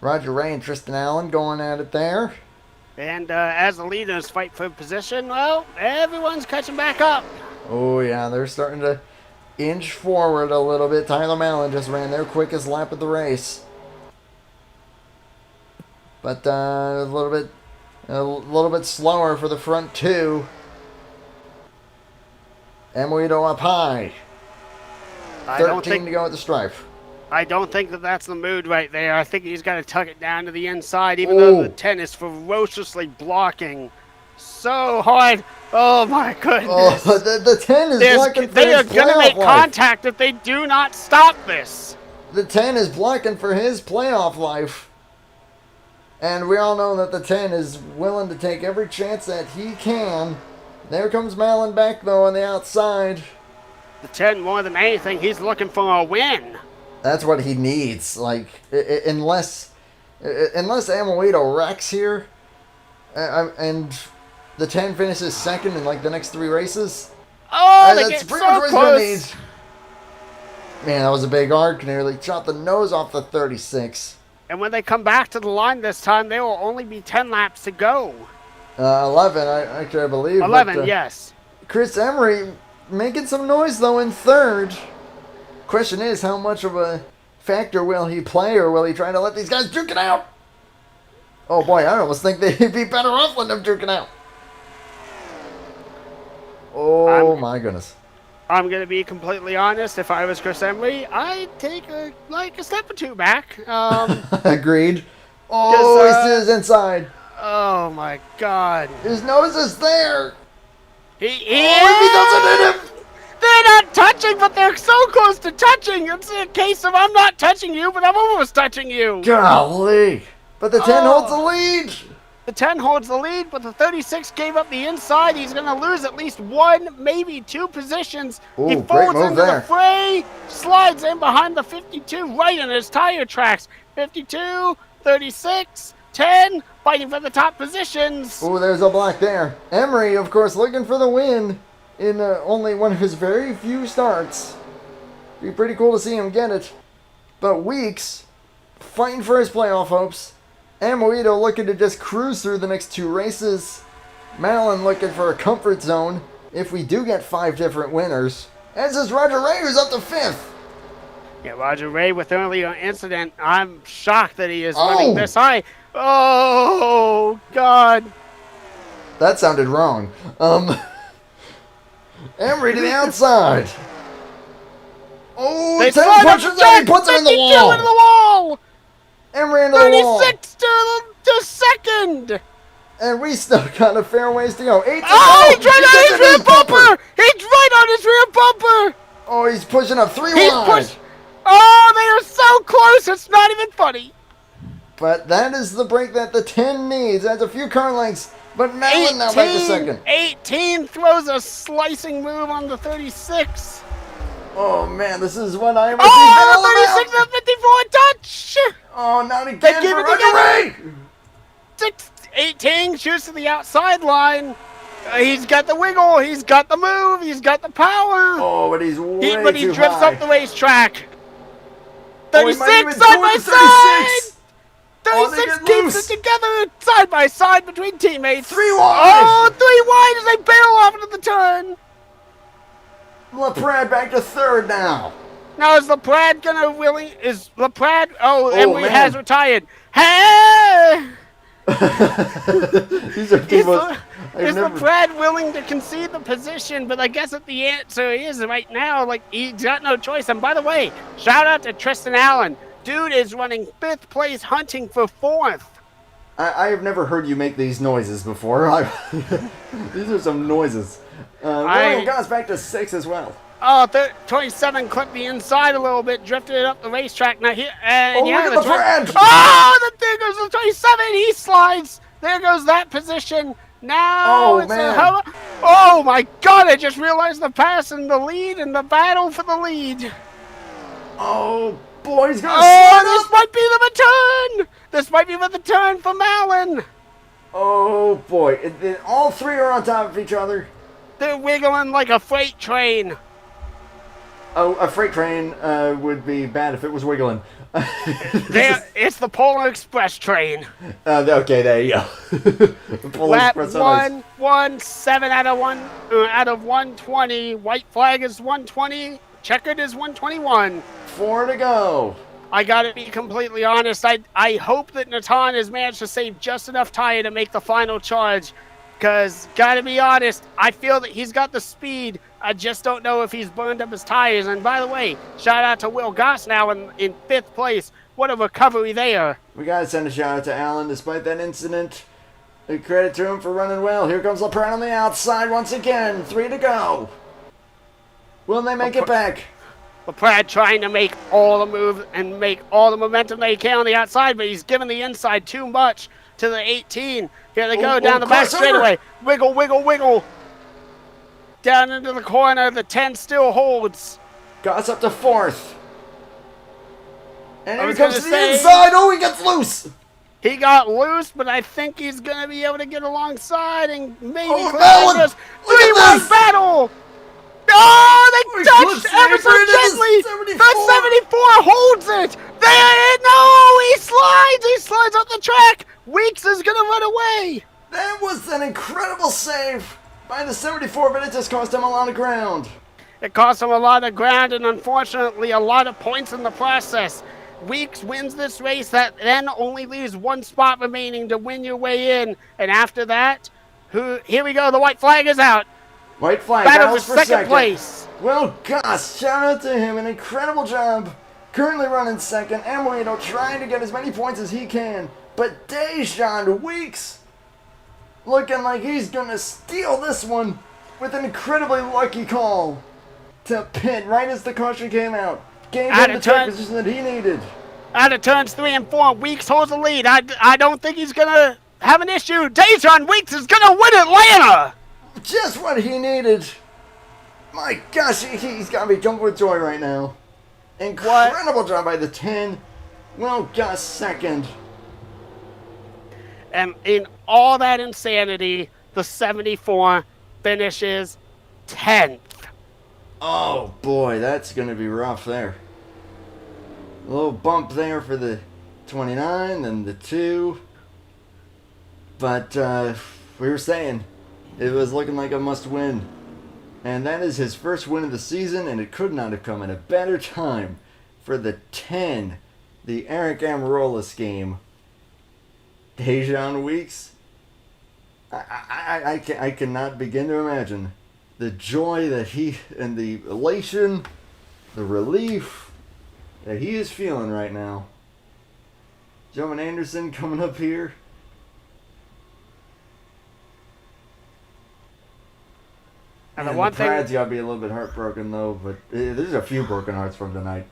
Roger Ray and Tristan Allen going at it there. And as the leaders fight for position, well, everyone's catching back up. Oh, yeah, they're starting to inch forward a little bit. Tyler Malin just ran their quickest lap of the race. But a little bit slower for the front two. Emuito up high. 13 to go at the stripe. I don't think that that's the mood right there. I think he's got to tuck it down to the inside, even though the 10 is ferociously blocking so hard. Oh, my goodness. Oh, the 10 is blocking for his playoff life. They are going to make contact if they do not stop this. The 10 is blocking for his playoff life. And we all know that the 10 is willing to take every chance that he can. There comes Malin back, though, on the outside. The 10, more than anything, he's looking for a win. That's what he needs. Like, unless Amoedo wrecks here, and the 10 finishes second in, like, the next 3 races. Oh, they get so close. Man, that was a big arc. Nearly chopped the nose off the 36. And when they come back to the line this time, there will only be 10 laps to go. 11, I believe. 11, but, yes. Chris Emery making some noise, though, in third. Question is, how much of a factor will he play, or will he try to let these guys duke it out? Oh, boy, I almost think they'd be better off letting them duke it out. Oh, my goodness. I'm going to be completely honest. If I was Chris Emery, I'd take a step or two back. Agreed. Oh, he's inside. Oh, my God. His nose is there. He if he doesn't hit him. They're not touching, but they're so close to touching. It's a case of I'm not touching you, but I'm almost touching you. Golly. But the 10 holds the lead. The 10 holds the lead, but the 36 gave up the inside. He's going to lose at least 1, maybe 2 positions. Ooh, he folds into the fray, slides in behind the 52, right in his tire tracks. 52, 36, 10, fighting for the top positions. Ooh, there's a block there. Emery, of course, looking for the win in only one of his very few starts. Be pretty cool to see him get it. But Weeks fighting for his playoff hopes. Amoedo looking to just cruise through the next 2 races. Malin looking for a comfort zone if we do get 5 different winners. As is Roger Ray, who's up to 5th. Yeah, Roger Ray with earlier incident. I'm shocked that he is running this high. Oh, God. That sounded wrong. Emery to the outside. Oh, they 10 pushes and he puts him in the wall. Into the wall. Emery into the wall. 36 to second. And we still got a fair ways to go. 18. Oh, he's right on gets his in rear bumper! He's right on his rear bumper! Oh, he's pushing up 3 He's wide. pushed. Oh, they are so close, it's not even funny. But that is the break that the 10 needs. That's a few car lengths. But Malin now back to second. 18 throws a slicing move on the 36. Oh, man, this is what IMRC's Oh, been all the 36 and 54 touch. Oh, not again give for it Roger together. 18 shoots to the outside line. He's got the wiggle. He's got the move. He's got the power. Oh, but he's way But he too drifts high. up the racetrack. Oh, he might 36 even side do by it to side. 36. Oh, they 36 get keeps loose. it together side by side between teammates. 3 wide. Oh, 3 wide as they barrel off into the turn. LaPrade back to third now. Now is LaPrade gonna really? Is LaPrade? Oh, Emery man. has retired. Hey! These are people. Is LaPrade willing to concede the position? But I guess that the answer is right now, like, he's got no choice. And by the way, shout out to Tristan Allen. Dude is running 5th place, hunting for 4th. I have never heard you make these noises before. These are some noises. William Goss back to 6 as well. Oh, 27 clipped the inside a little bit, drifted it up the racetrack. Now here, and Oh, look at LaPrade. Oh, there goes the 27. He slides. There goes that position. Now Oh, it's man. Oh my God! I just realized the pass and the lead and the battle for the lead. Oh, boy, he's going to Oh, slide this up. might be the return. This might be the return for Malin. Oh, boy. All 3 are on top of each other. They're wiggling like a freight train. Oh, a freight train would be bad if it was wiggling. It's the Polar Express train. Okay, there you go. The Polar Lap Express on ice. 7 out of 120. White flag is 120. Checkered is 121. 4 to go. I gotta be completely honest. I hope that Natan has managed to save just enough tire to make the final charge. Because, gotta be honest, I feel that he's got the speed. I just don't know if he's burned up his tires. And by the way, shout out to Will Goss now in 5th place. What a recovery there. We gotta send a shout out to Allen despite that incident. A credit to him for running well. Here comes LaPrade on the outside once again. 3 to go. Will they make it back? LaPrade trying to make all the moves and make all the momentum they can on the outside, but he's giving the inside too much to the 18. Here they go down the back straightaway. Wiggle, wiggle, wiggle. Down into the corner. The 10 still holds. Goss up to 4th. And I here was he comes gonna to say- the inside. Oh, he gets loose. He got loose, but I think he's going to be able to get alongside and maybe Oh, clear Malin! this Look at 3-1 this! battle. Oh, We they touched flipped ever so straight into gently. the The 74 holds it. He slides up the track. Weeks is going to run away. That was an incredible save by the 74, but it just cost him a lot of ground. It cost him a lot of ground and unfortunately a lot of points in the process. Weeks wins this race, that then only leaves 1 spot remaining to win your way in. And after that, here we go, the white flag is out. White flag, Battle Goss for for second place. Well, Goss, shout out to him, an incredible job. Currently running second, Amarino trying to get as many points as he can. But Dejan Weeks looking like he's gonna steal this one with an incredibly lucky call to pit right as the caution came out. Gave him the track position that he needed. Out of turns 3 and 4, Weeks holds the lead. I don't think he's gonna have an issue. Dejan Weeks is gonna win Atlanta. Just what he needed. My gosh, he's got to be jumping with joy right now. Incredible job by the 10. Well, Goss second. And in all that insanity, the 74 finishes 10th. Oh boy, that's going to be rough there. A little bump there for the 29, then the 2. But we were saying, it was looking like a must-win. And that is his first win of the season, and it could not have come at a better time for the 10, the Eric Amarola scheme. Dejan Weeks, I cannot begin to imagine the joy that he, and the elation, the relief that he is feeling right now. Jovan Anderson coming up here. And Man, the one the thing, Prad's got to be a little bit heartbroken, though, but there's a few broken hearts from tonight.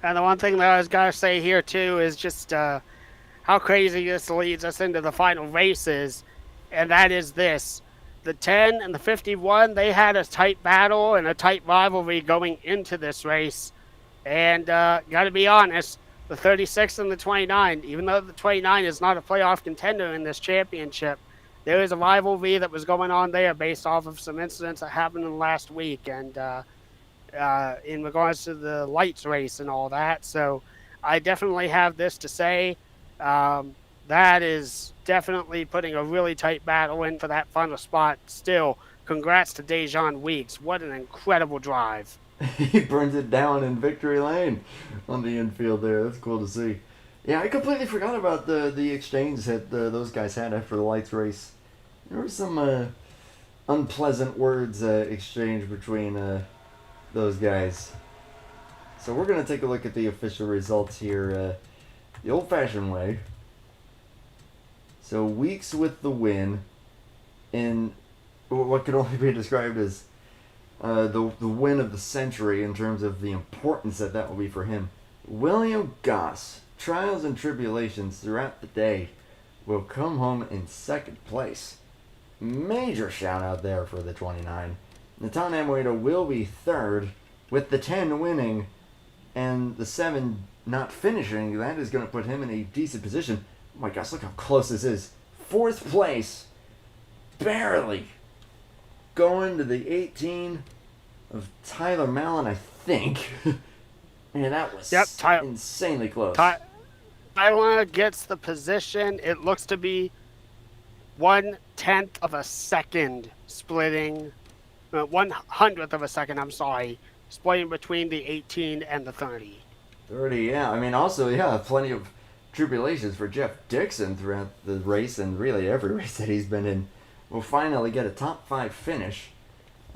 and the one thing that I was gonna say here too is just how crazy this leads us into the final races, and that is this: the 10 and the 51, they had a tight battle and a tight rivalry going into this race. And got to be honest, the 36 and the 29, even though the 29 is not a playoff contender in this championship, there is a rivalry that was going on there based off of some incidents that happened in the last week and in regards to the lights race and all that. So I definitely have this to say. That is definitely putting a really tight battle in for that final spot. Still, congrats to Dejan Weeks. What an incredible drive. He burns it down in victory lane on the infield there. That's cool to see. Yeah, I completely forgot about the exchange that those guys had after the lights race. There were some unpleasant words exchanged between those guys. So we're going to take a look at the official results here the old-fashioned way. So Weeks with the win in what could only be described as the win of the century in terms of the importance that will be for him. William Goss, trials and tribulations throughout the day, will come home in second place. Major shout out there for the 29. Natan Amoedo will be third, with the 10 winning and the 7 not finishing. That is going to put him in a decent position. Oh my gosh, look how close this is. Fourth place, barely. Going to the 18 of Tyler Mallon, I think. Man, that was insanely close. Tyler gets the position. It looks to be 1/10 of a second splitting, 1/100th of a second, I'm sorry, splitting between the 18 and the 30. 30, yeah. I mean, also, yeah, plenty of tribulations for Jeff Dixon throughout the race and really every race that he's been in. Will finally get a top 5 finish.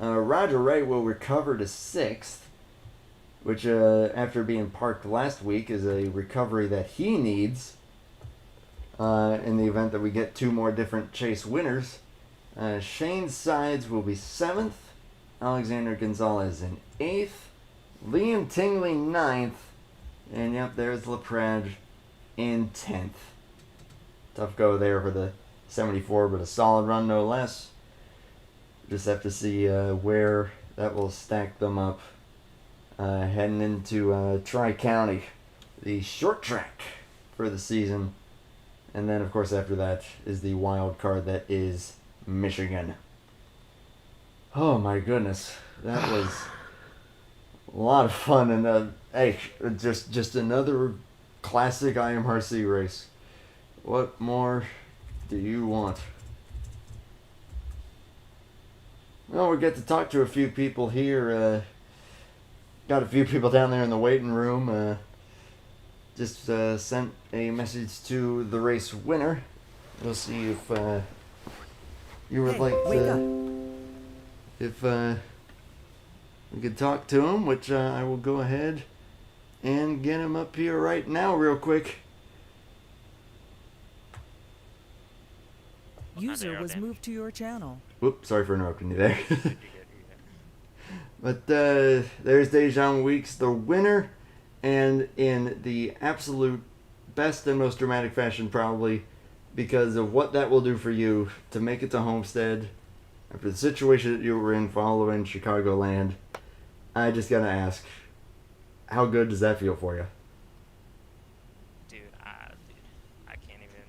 Roger Ray will recover to 6th, which after being parked last week is a recovery that he needs in the event that we get 2 more different chase winners. Shane Sides will be 7th, Alexander Gonzalez in 8th, Liam Tingley 9th, and yep, there's LaPrade in 10th. Tough go there for the 74, but a solid run no less. Just have to see where that will stack them up heading into Tri-County, the short track for the season. And then, of course, after that is the wild card that is Michigan. Oh my goodness, that was a lot of fun, and hey, just another classic IMRC race. What more do you want? Well, we get to talk to a few people here. Got a few people down there in the waiting room. Just sent a message to the race winner. We'll see if you would like to. If we could talk to him, which I will go ahead and get him up here right now, real quick. User was moved to your channel. Whoops, sorry for interrupting you there. But there's Dejan Weeks, the winner, and in the absolute best and most dramatic fashion, probably, because of what that will do for you to make it to Homestead after the situation that you were in following Chicagoland. I just gotta ask, how good does that feel for you? Dude, I can't even.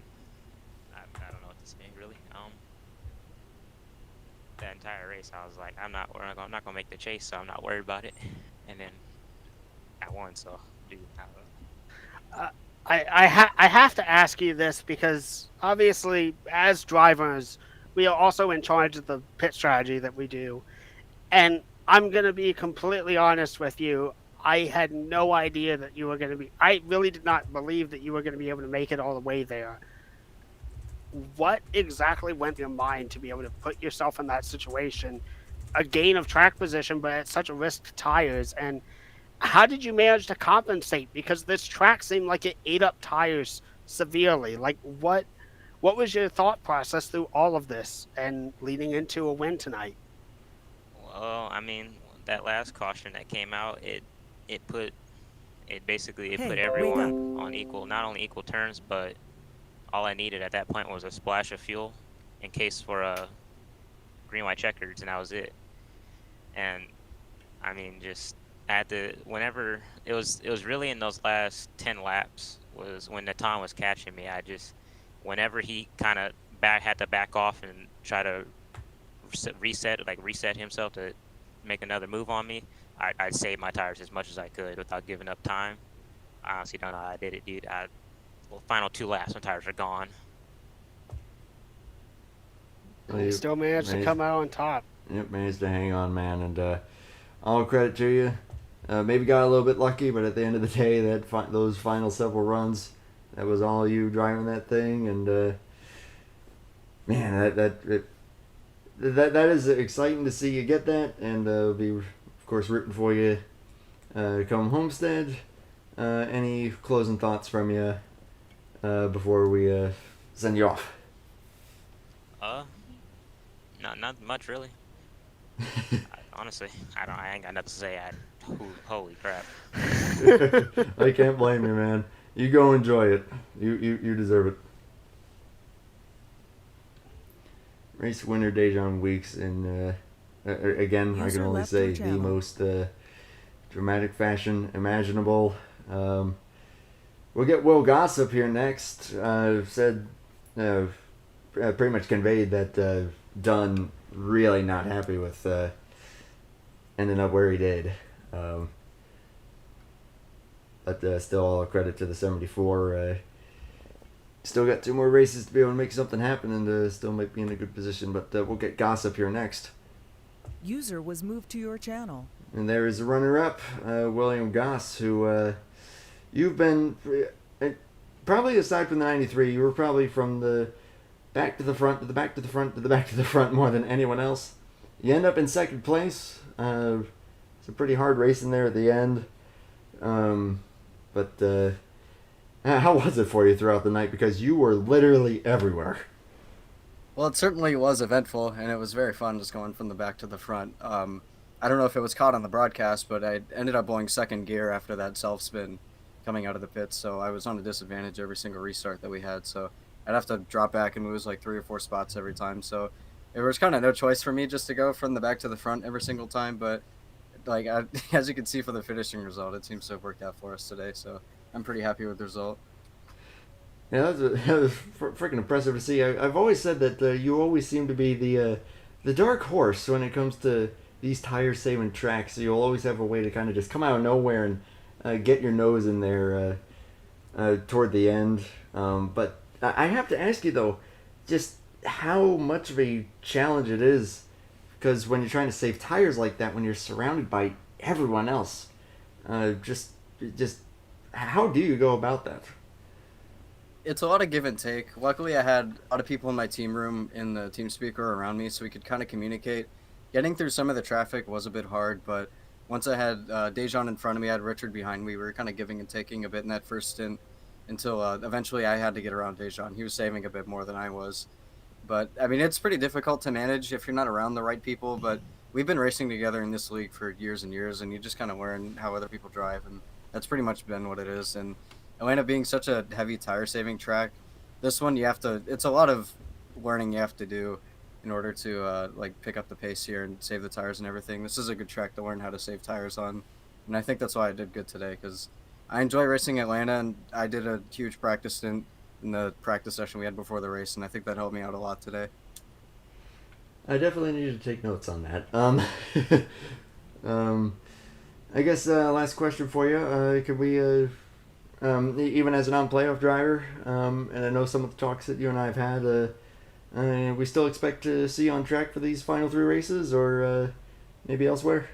I don't know what to say really. That entire race, I was like, I'm not gonna make the chase, so I'm not worried about it. And then I won, so dude, I have to ask you this because obviously, as drivers, we are also in charge of the pit strategy that we do, and I'm gonna be completely honest with you. I had no idea that you were gonna be. I really did not believe that you were gonna be able to make it all the way there. What exactly went through your mind to be able to put yourself in that situation? A gain of track position, but at such a risk to tires. And how did you manage to compensate? Because this track seemed like it ate up tires severely. Like, what What was your thought process through all of this and leading into a win tonight? Well, I mean, that last caution that came out, it put it put Hey, wake up. everyone on equal, not only equal terms, but all I needed at that point was a splash of fuel in case for a green white checkers, and that was it. And I mean, just at the whenever it was really in those last 10 laps was when Natan was catching me. I just whenever he kind of had to back off and try to reset himself to make another move on me, I'd save my tires as much as I could without giving up time. I honestly don't know how I did it, dude. Final 2 laps, my tires are gone. Well, You still managed to come out on top. Yep, managed to hang on, man, and all credit to you. Maybe got a little bit lucky, but at the end of the day, those final several runs, that was all you driving that thing, and man, that is exciting to see you get that, and be of course rooting for you come Homestead. Any closing thoughts from you before we send you off? Not much really. Honestly, I ain't got nothing to say. Holy crap. I can't blame you, man. You go enjoy it. You deserve it. Race winner Dejan Weeks, and again, I can only say the most dramatic fashion imaginable. We'll get Will Gossip here next. Said pretty much conveyed that Dunn really not happy with ending up where he did. But still all credit to the 74. Still got 2 more races to be able to make something happen, and still might be in a good position. But we'll get Gossip here next. User was moved to your channel. And there is a runner-up, William Goss, who you've been probably aside from the 93, you were probably from the back to the front, to the back to the front, to the back to the front more than anyone else. You end up in second place. It's a pretty hard race in there at the end. But how was it for you throughout the night? Because you were literally everywhere. Well, it certainly was eventful, and it was very fun just going from the back to the front. I don't know if it was caught on the broadcast, but I ended up blowing second gear after that self-spin coming out of the pits, so I was on a disadvantage every single restart that we had, so I'd have to drop back and lose like 3 or 4 spots every time, so there was kind of no choice for me just to go from the back to the front every single time, but like as you can see from the finishing result, it seems to have worked out for us today, so I'm pretty happy with the result. Yeah, that was freaking impressive to see. I've always said that you always seem to be the dark horse when it comes to these tire-saving tracks. So you'll always have a way to kind of just come out of nowhere and get your nose in there toward the end. But I have to ask you, though, just how much of a challenge it is, because when you're trying to save tires like that, when you're surrounded by everyone else, just how do you go about that? It's a lot of give and take. Luckily, I had a lot of people in my team room in the team speaker around me, so we could kind of communicate. Getting through some of the traffic was a bit hard, but once I had Dejan in front of me, I had Richard behind me. We were kind of giving and taking a bit in that first stint until eventually I had to get around Dejan. He was saving a bit more than I was. But, I mean, it's pretty difficult to manage if you're not around the right people, but we've been racing together in this league for years and years, and you just kind of learn how other people drive, and that's pretty much been what it is. And Atlanta being such a heavy tire saving track, this one it's a lot of learning you have to do in order to pick up the pace here and save the tires and everything. This is a good track to learn how to save tires on, and I think that's why I did good today, because I enjoy racing Atlanta, and I did a huge practice stint in the practice session we had before the race, and I think that helped me out a lot today. I definitely need to take notes on that. I guess last question for you. Could we, even as a non-playoff driver, and I know some of the talks that you and I have had, we still expect to see you on track for these final 3 races, or maybe elsewhere?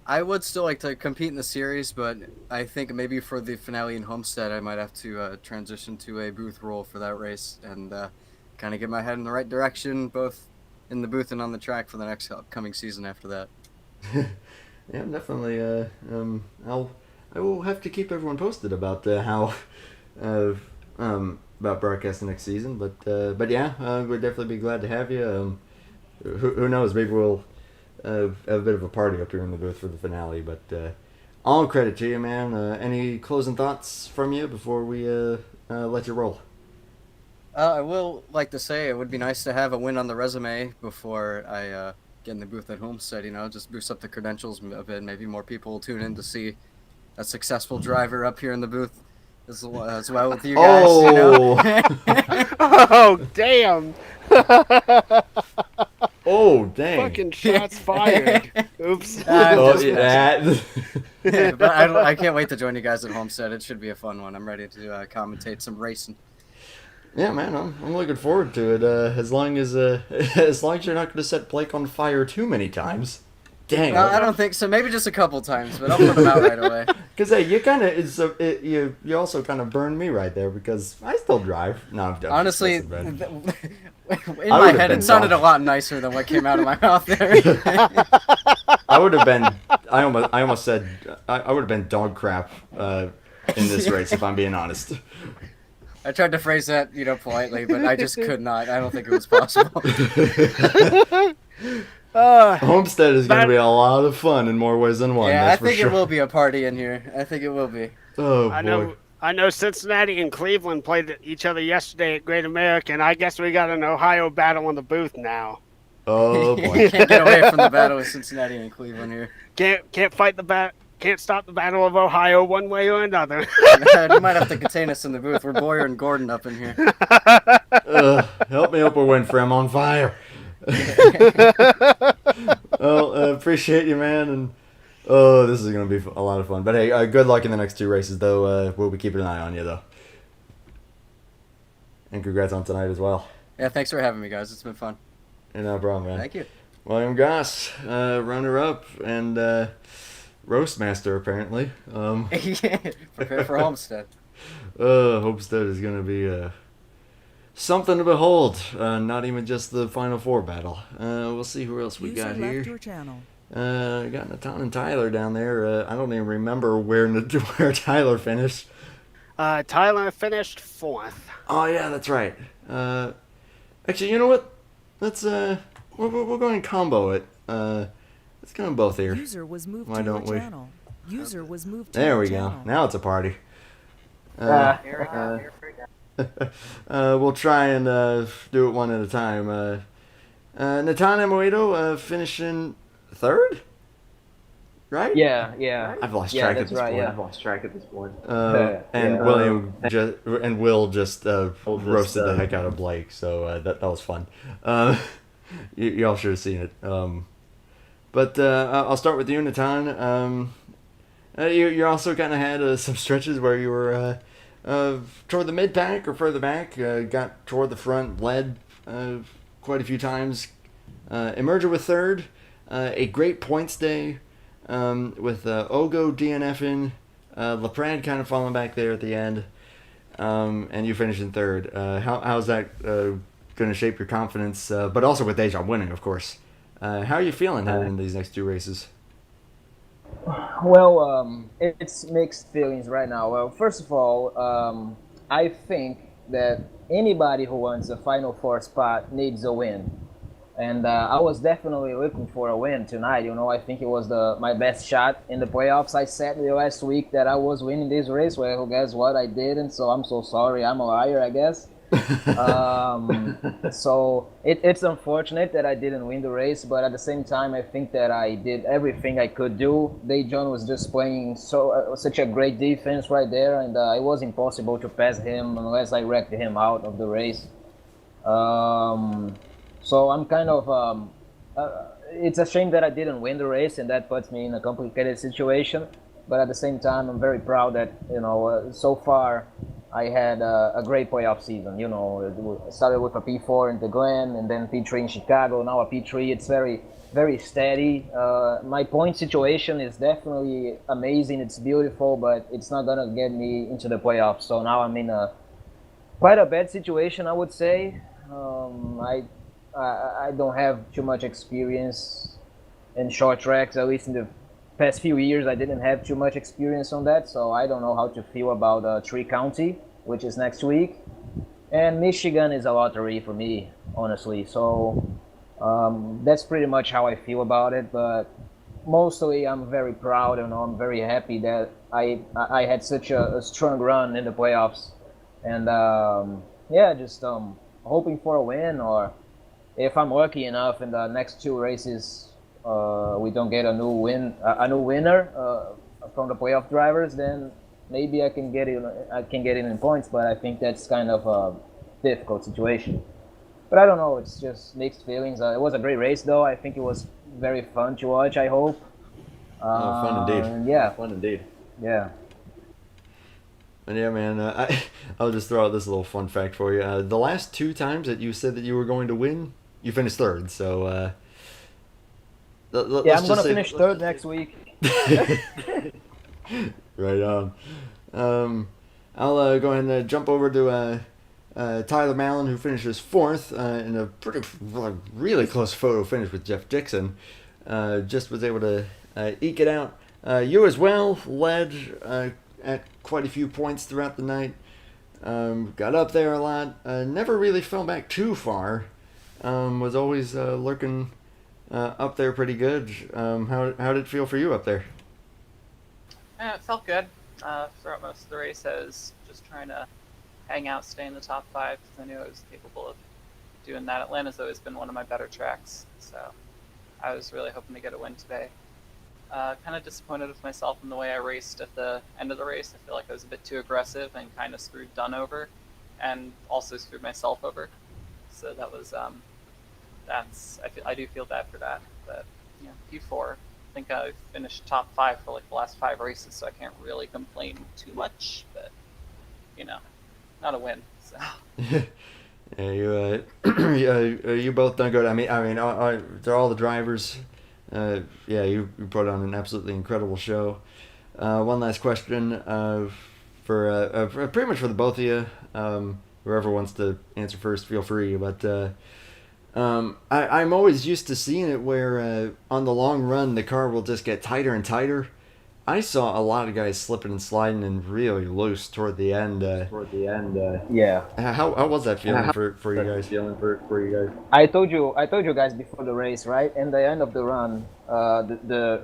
I would still like to compete in the series, but I think maybe for the finale in Homestead, I might have to transition to a booth role for that race and kind of get my head in the right direction, both in the booth and on the track for the next upcoming season after that. Yeah, definitely. I will have to keep everyone posted about how about broadcasting next season. But yeah, we'd definitely be glad to have you. Who knows? Maybe we'll have a bit of a party up here in the booth for the finale. But all credit to you, man. Any closing thoughts from you before we let you roll? I will like to say it would be nice to have a win on the resume before I get in the booth at Homestead. Just boost up the credentials a bit. Maybe more people will tune in to see a successful driver up here in the booth as well with you guys. Oh, damn. Oh, dang. Fucking shots fired. Oops. That. But I can't wait to join you guys at Homestead. It should be a fun one. I'm ready to commentate some racing. Yeah, man, I'm looking forward to it. As long as you're not going to set Blake on fire too many times. Dang. I don't think so. Maybe just a couple times, but I'll put him out right away. Because hey, you kind of you also kind of burned me right there because I still drive. No, I'm done. Honestly, in my head, it sounded a lot nicer than what came out of my mouth there. I would have been. I almost said I would have been dog crap in this race if I'm being honest. I tried to phrase that, politely, but I just could not. I don't think it was possible. Homestead is going to be a lot of fun in more ways than one. Yeah, that's I think for sure. it will be a party in here. I think it will be. Oh boy. I know Cincinnati and Cleveland played each other yesterday at Great American. I guess we got an Ohio battle in the booth now. Oh boy. Can't get away from the battle with Cincinnati and Cleveland here. Can't stop the battle of Ohio one way or another. You might have to contain us in the booth. We're Boyer and Gordon up in here. Help me up a win for I'm on fire. Well, appreciate you, man, and this is gonna be a lot of fun. But hey, good luck in the next two races, though. We'll be keeping an eye on you, though. And congrats on tonight as well. Yeah, thanks for having me, guys. It's been fun. No problem, man. Thank you. William Goss, runner-up and roast master, apparently. Prepare for Homestead. Homestead is gonna be something to behold. Not even just the Final Four battle. We'll see who else we User got left here. your channel. Got Natan and Tyler down there. I don't even remember where Tyler finished. Tyler finished 4th. Oh yeah, that's right. Actually, you know what? Let's we'll go and combo it. Let's go both here. User was moved Why to don't your we? channel. User was moved to There your we go. channel. Now it's a party. We'll try and do it one at a time. Natan Amoedo finishing 3rd? Right? Yeah. I've lost Yeah, track at that's this right. point. Yeah, I've lost track at this point. And Yeah. William and Will just roasted the uh, heck out of Blake, so that was fun. Y'all should have seen it. But I'll start with you, Natan. You also kind of had some stretches where you were toward the mid pack or further back. Got toward the front, led quite a few times. Emerged with 3rd. A great points day with Ogo DNFing, LaPrade kind of falling back there at the end, and you finish in 3rd. How's that going to shape your confidence? But also with Deja winning, of course. How are you feeling heading into these next 2 races? Well, it's mixed feelings right now. Well, first of all, I think that anybody who wants a Final Four spot needs a win. And I was definitely looking for a win tonight. I think it was my best shot in the playoffs. I said the last week that I was winning this race. Well, guess what? I didn't. So I'm so sorry. I'm a liar, I guess. So it's unfortunate that I didn't win the race, but at the same time, I think that I did everything I could do. Dejan was just playing such a great defense right there, and it was impossible to pass him unless I wrecked him out of the race. So I'm kind of it's a shame that I didn't win the race, and that puts me in a complicated situation. But at the same time, I'm very proud that so far I had a great playoff season. It started with a P4 in the Glen, and then P3 in Chicago. Now a P3. It's very, very steady. My point situation is definitely amazing. It's beautiful, but it's not gonna get me into the playoffs. So now I'm in quite a bad situation, I would say. I don't have too much experience in short tracks, at least in the past few years. I didn't have too much experience on that, so I don't know how to feel about Tree County, which is next week. And Michigan is a lottery for me, honestly. So that's pretty much how I feel about it. But mostly, I'm very proud and I'm very happy that I had such a strong run in the playoffs, and yeah, just hoping for a win, or if I'm lucky enough in the next two races, we don't get a new winner from the playoff drivers, then maybe I can get it in points. But I think that's kind of a difficult situation. But I don't know. It's just mixed feelings. It was a great race, though. I think it was very fun to watch. I hope. Oh, fun indeed. Yeah, Fun indeed. yeah. And yeah, man, I'll just throw out this little fun fact for you. The last two times that you said that you were going to win, you finished third. So, Yeah, I'm gonna finish third next week. Right on. I'll go ahead and jump over to Tyler Mallon, who finishes fourth in a really close photo finish with Jeff Dixon. Just was able to eke it out. You as well led at quite a few points throughout the night. Got up there a lot. Never really fell back too far. Was always lurking up there pretty good. How did it feel for you up there? Yeah, it felt good. Throughout most of the race, I was just trying to hang out, stay in the top five, because I knew I was capable of doing that. Atlanta's always been one of my better tracks, so I was really hoping to get a win today. Kind of disappointed with myself in the way I raced at the end of the race. I feel like I was a bit too aggressive and kind of screwed Dunn over, and also screwed myself over. So that was I do feel bad for that. But Q4. I think I've finished top five for like the last 5 races, so I can't really complain too much. But not a win. So. Yeah, you both done good. I mean, they're all the drivers. Yeah, you put on an absolutely incredible show. One last question for pretty much for the both of you. Whoever wants to answer first, feel free. But I'm always used to seeing it where on the long run the car will just get tighter and tighter. I saw a lot of guys slipping and sliding and really loose toward the end. Yeah. How was that feeling for you guys? I told you guys before the race, right? In the end of the run, the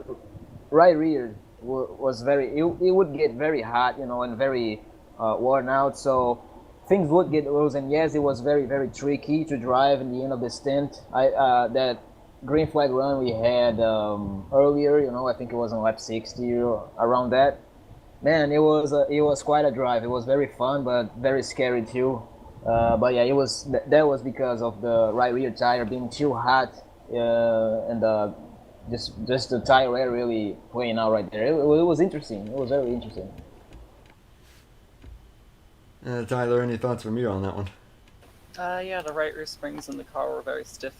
right rear was it would get very hot, and very worn out. So things would get loose, and yes, it was very, very tricky to drive in the end of the stint. That green flag run we had earlier, I think it was on lap 60 or around that. Man, it was quite a drive. It was very fun, but very scary too. But yeah, that was because of the right rear tire being too hot, and just the tire air really playing out right there. It was interesting. It was very interesting. Tyler, any thoughts from you on that one? Yeah, the right rear springs in the car were very stiff,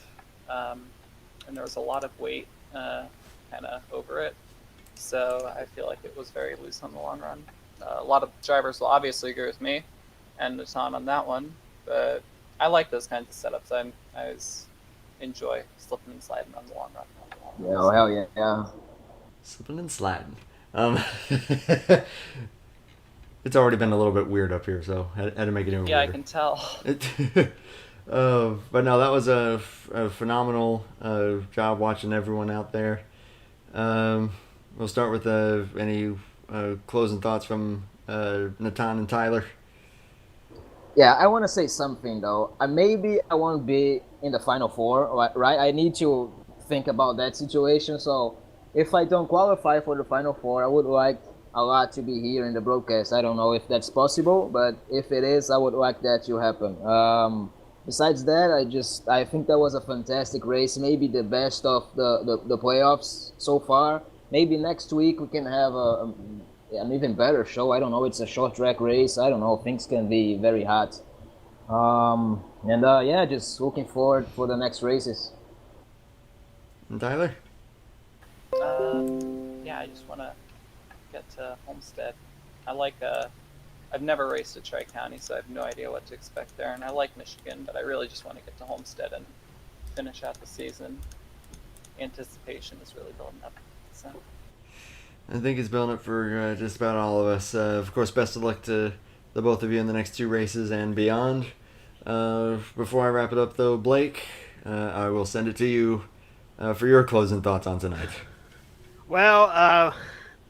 and there was a lot of weight kind of over it. So I feel like it was very loose on the long run. A lot of drivers will obviously agree with me and Natan on that one, but I like those kinds of setups. I always enjoy slipping and sliding on the long run. Yeah, oh, hell yeah. Slipping and sliding. It's already been a little bit weird up here, so I had to make it even weirder. Yeah, I can tell. But no, that was a phenomenal job watching everyone out there. We'll start with any closing thoughts from Natan and Tyler. Yeah, I want to say something though. Maybe I won't be in the final four, right? I need to think about that situation. So if I don't qualify for the final four, I would like a lot to be here in the broadcast. I don't know if that's possible, but if it is, I would like that to happen. Besides that, I think that was a fantastic race. Maybe the best of the playoffs so far. Maybe next week we can have an even better show. I don't know. It's a short track race. I don't know. Things can be very hot. Yeah, just looking forward for the next races. And Tyler? Yeah, I just want to get to Homestead. I've never raced at Tri-County, so I have no idea what to expect there. And I like Michigan, but I really just want to get to Homestead and finish out the season. Anticipation is really building up. So I think it's building up for just about all of us. Of course, best of luck to the both of you in the next 2 races and beyond. Before I wrap it up, though, Blake, I will send it to you for your closing thoughts on tonight. Well,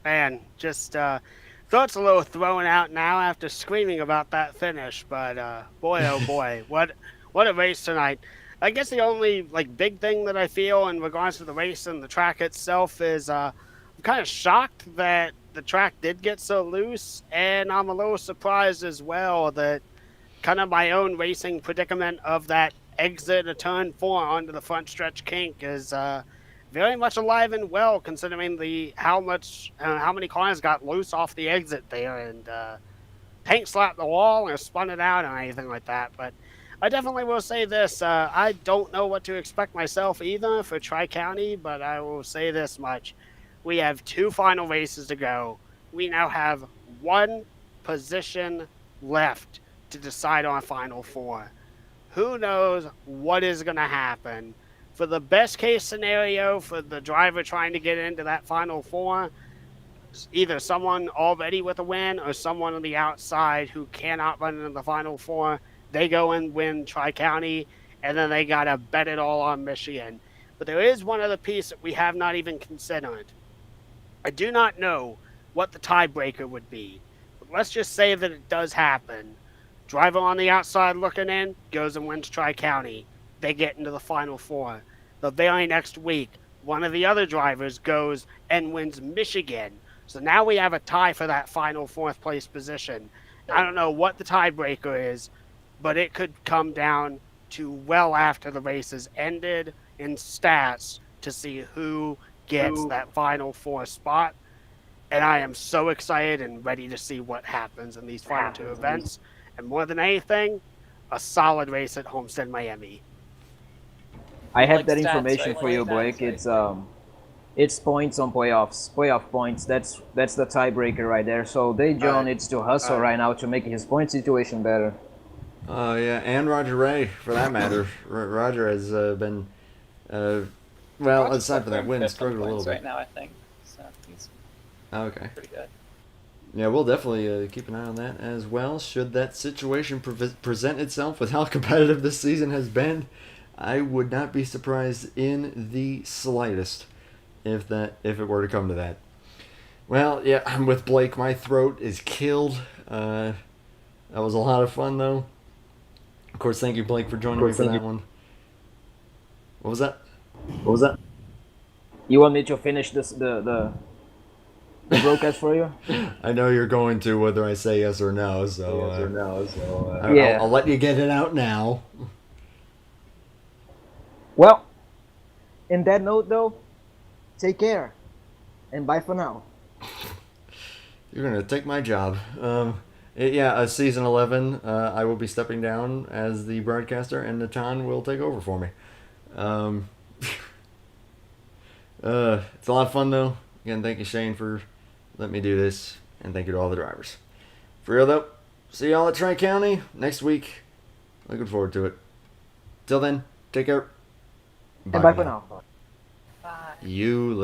man, just thoughts a little thrown out now after screaming about that finish. But boy, oh boy, what a race tonight! I guess the only big thing that I feel in regards to the race and the track itself is I'm kind of shocked that the track did get so loose, and I'm a little surprised as well that kind of my own racing predicament of that exit of turn 4 onto the front stretch kink is very much alive and well, considering how many cars got loose off the exit there, and paint slapped the wall or spun it out or anything like that. But I definitely will say this: I don't know what to expect myself either for Tri-County, but I will say this much: we have 2 final races to go. We now have 1 position left to decide on Final 4. Who knows what is going to happen? For the best case scenario for the driver trying to get into that Final 4, either someone already with a win or someone on the outside who cannot run into the Final 4, they go and win Tri-County, and then they got to bet it all on Michigan. But there is one other piece that we have not even considered. I do not know what the tiebreaker would be, but let's just say that it does happen. Driver on the outside looking in goes and wins Tri-County. They get into the Final 4. The very next week, one of the other drivers goes and wins Michigan. So now we have a tie for that final 4th place position. I don't know what the tiebreaker is, but it could come down to well after the race has ended in stats to see who gets that Final 4 spot. And I am so excited and ready to see what happens in these final 2 events. And more than anything, a solid race at Homestead, Miami. I have Like that stats, information right? for you, Like Blake. stats, It's points on playoffs, playoff points. That's the tiebreaker right there. So John Alright. needs to hustle right now to make his point situation better. Yeah, and Roger Ray, for that matter. Roger has been, well, Roger's aside from that up win, there in 5th struggled a little points bit. right now, I think. So he's Okay. pretty good. Yeah, we'll definitely keep an eye on that as well. Should that situation present itself with how competitive this season has been, I would not be surprised in the slightest if it were to come to that. Well, yeah, I'm with Blake. My throat is killed. That was a lot of fun, though. Of course, thank you, Blake, for joining me for that one. What was that? You want me to finish the broadcast for you? I know you're going to, whether I say yes or no, so Yeah. I'll let you get it out now. Well, in that note, though, take care, and bye for now. You're gonna take my job. Season 11. I will be stepping down as the broadcaster, and Natan will take over for me. It's a lot of fun though. Again, thank you, Shane, for letting me do this, and thank you to all the drivers. For real though, see y'all at Tri-County next week. Looking forward to it. Till then, take care. And bye for now. Bye. You.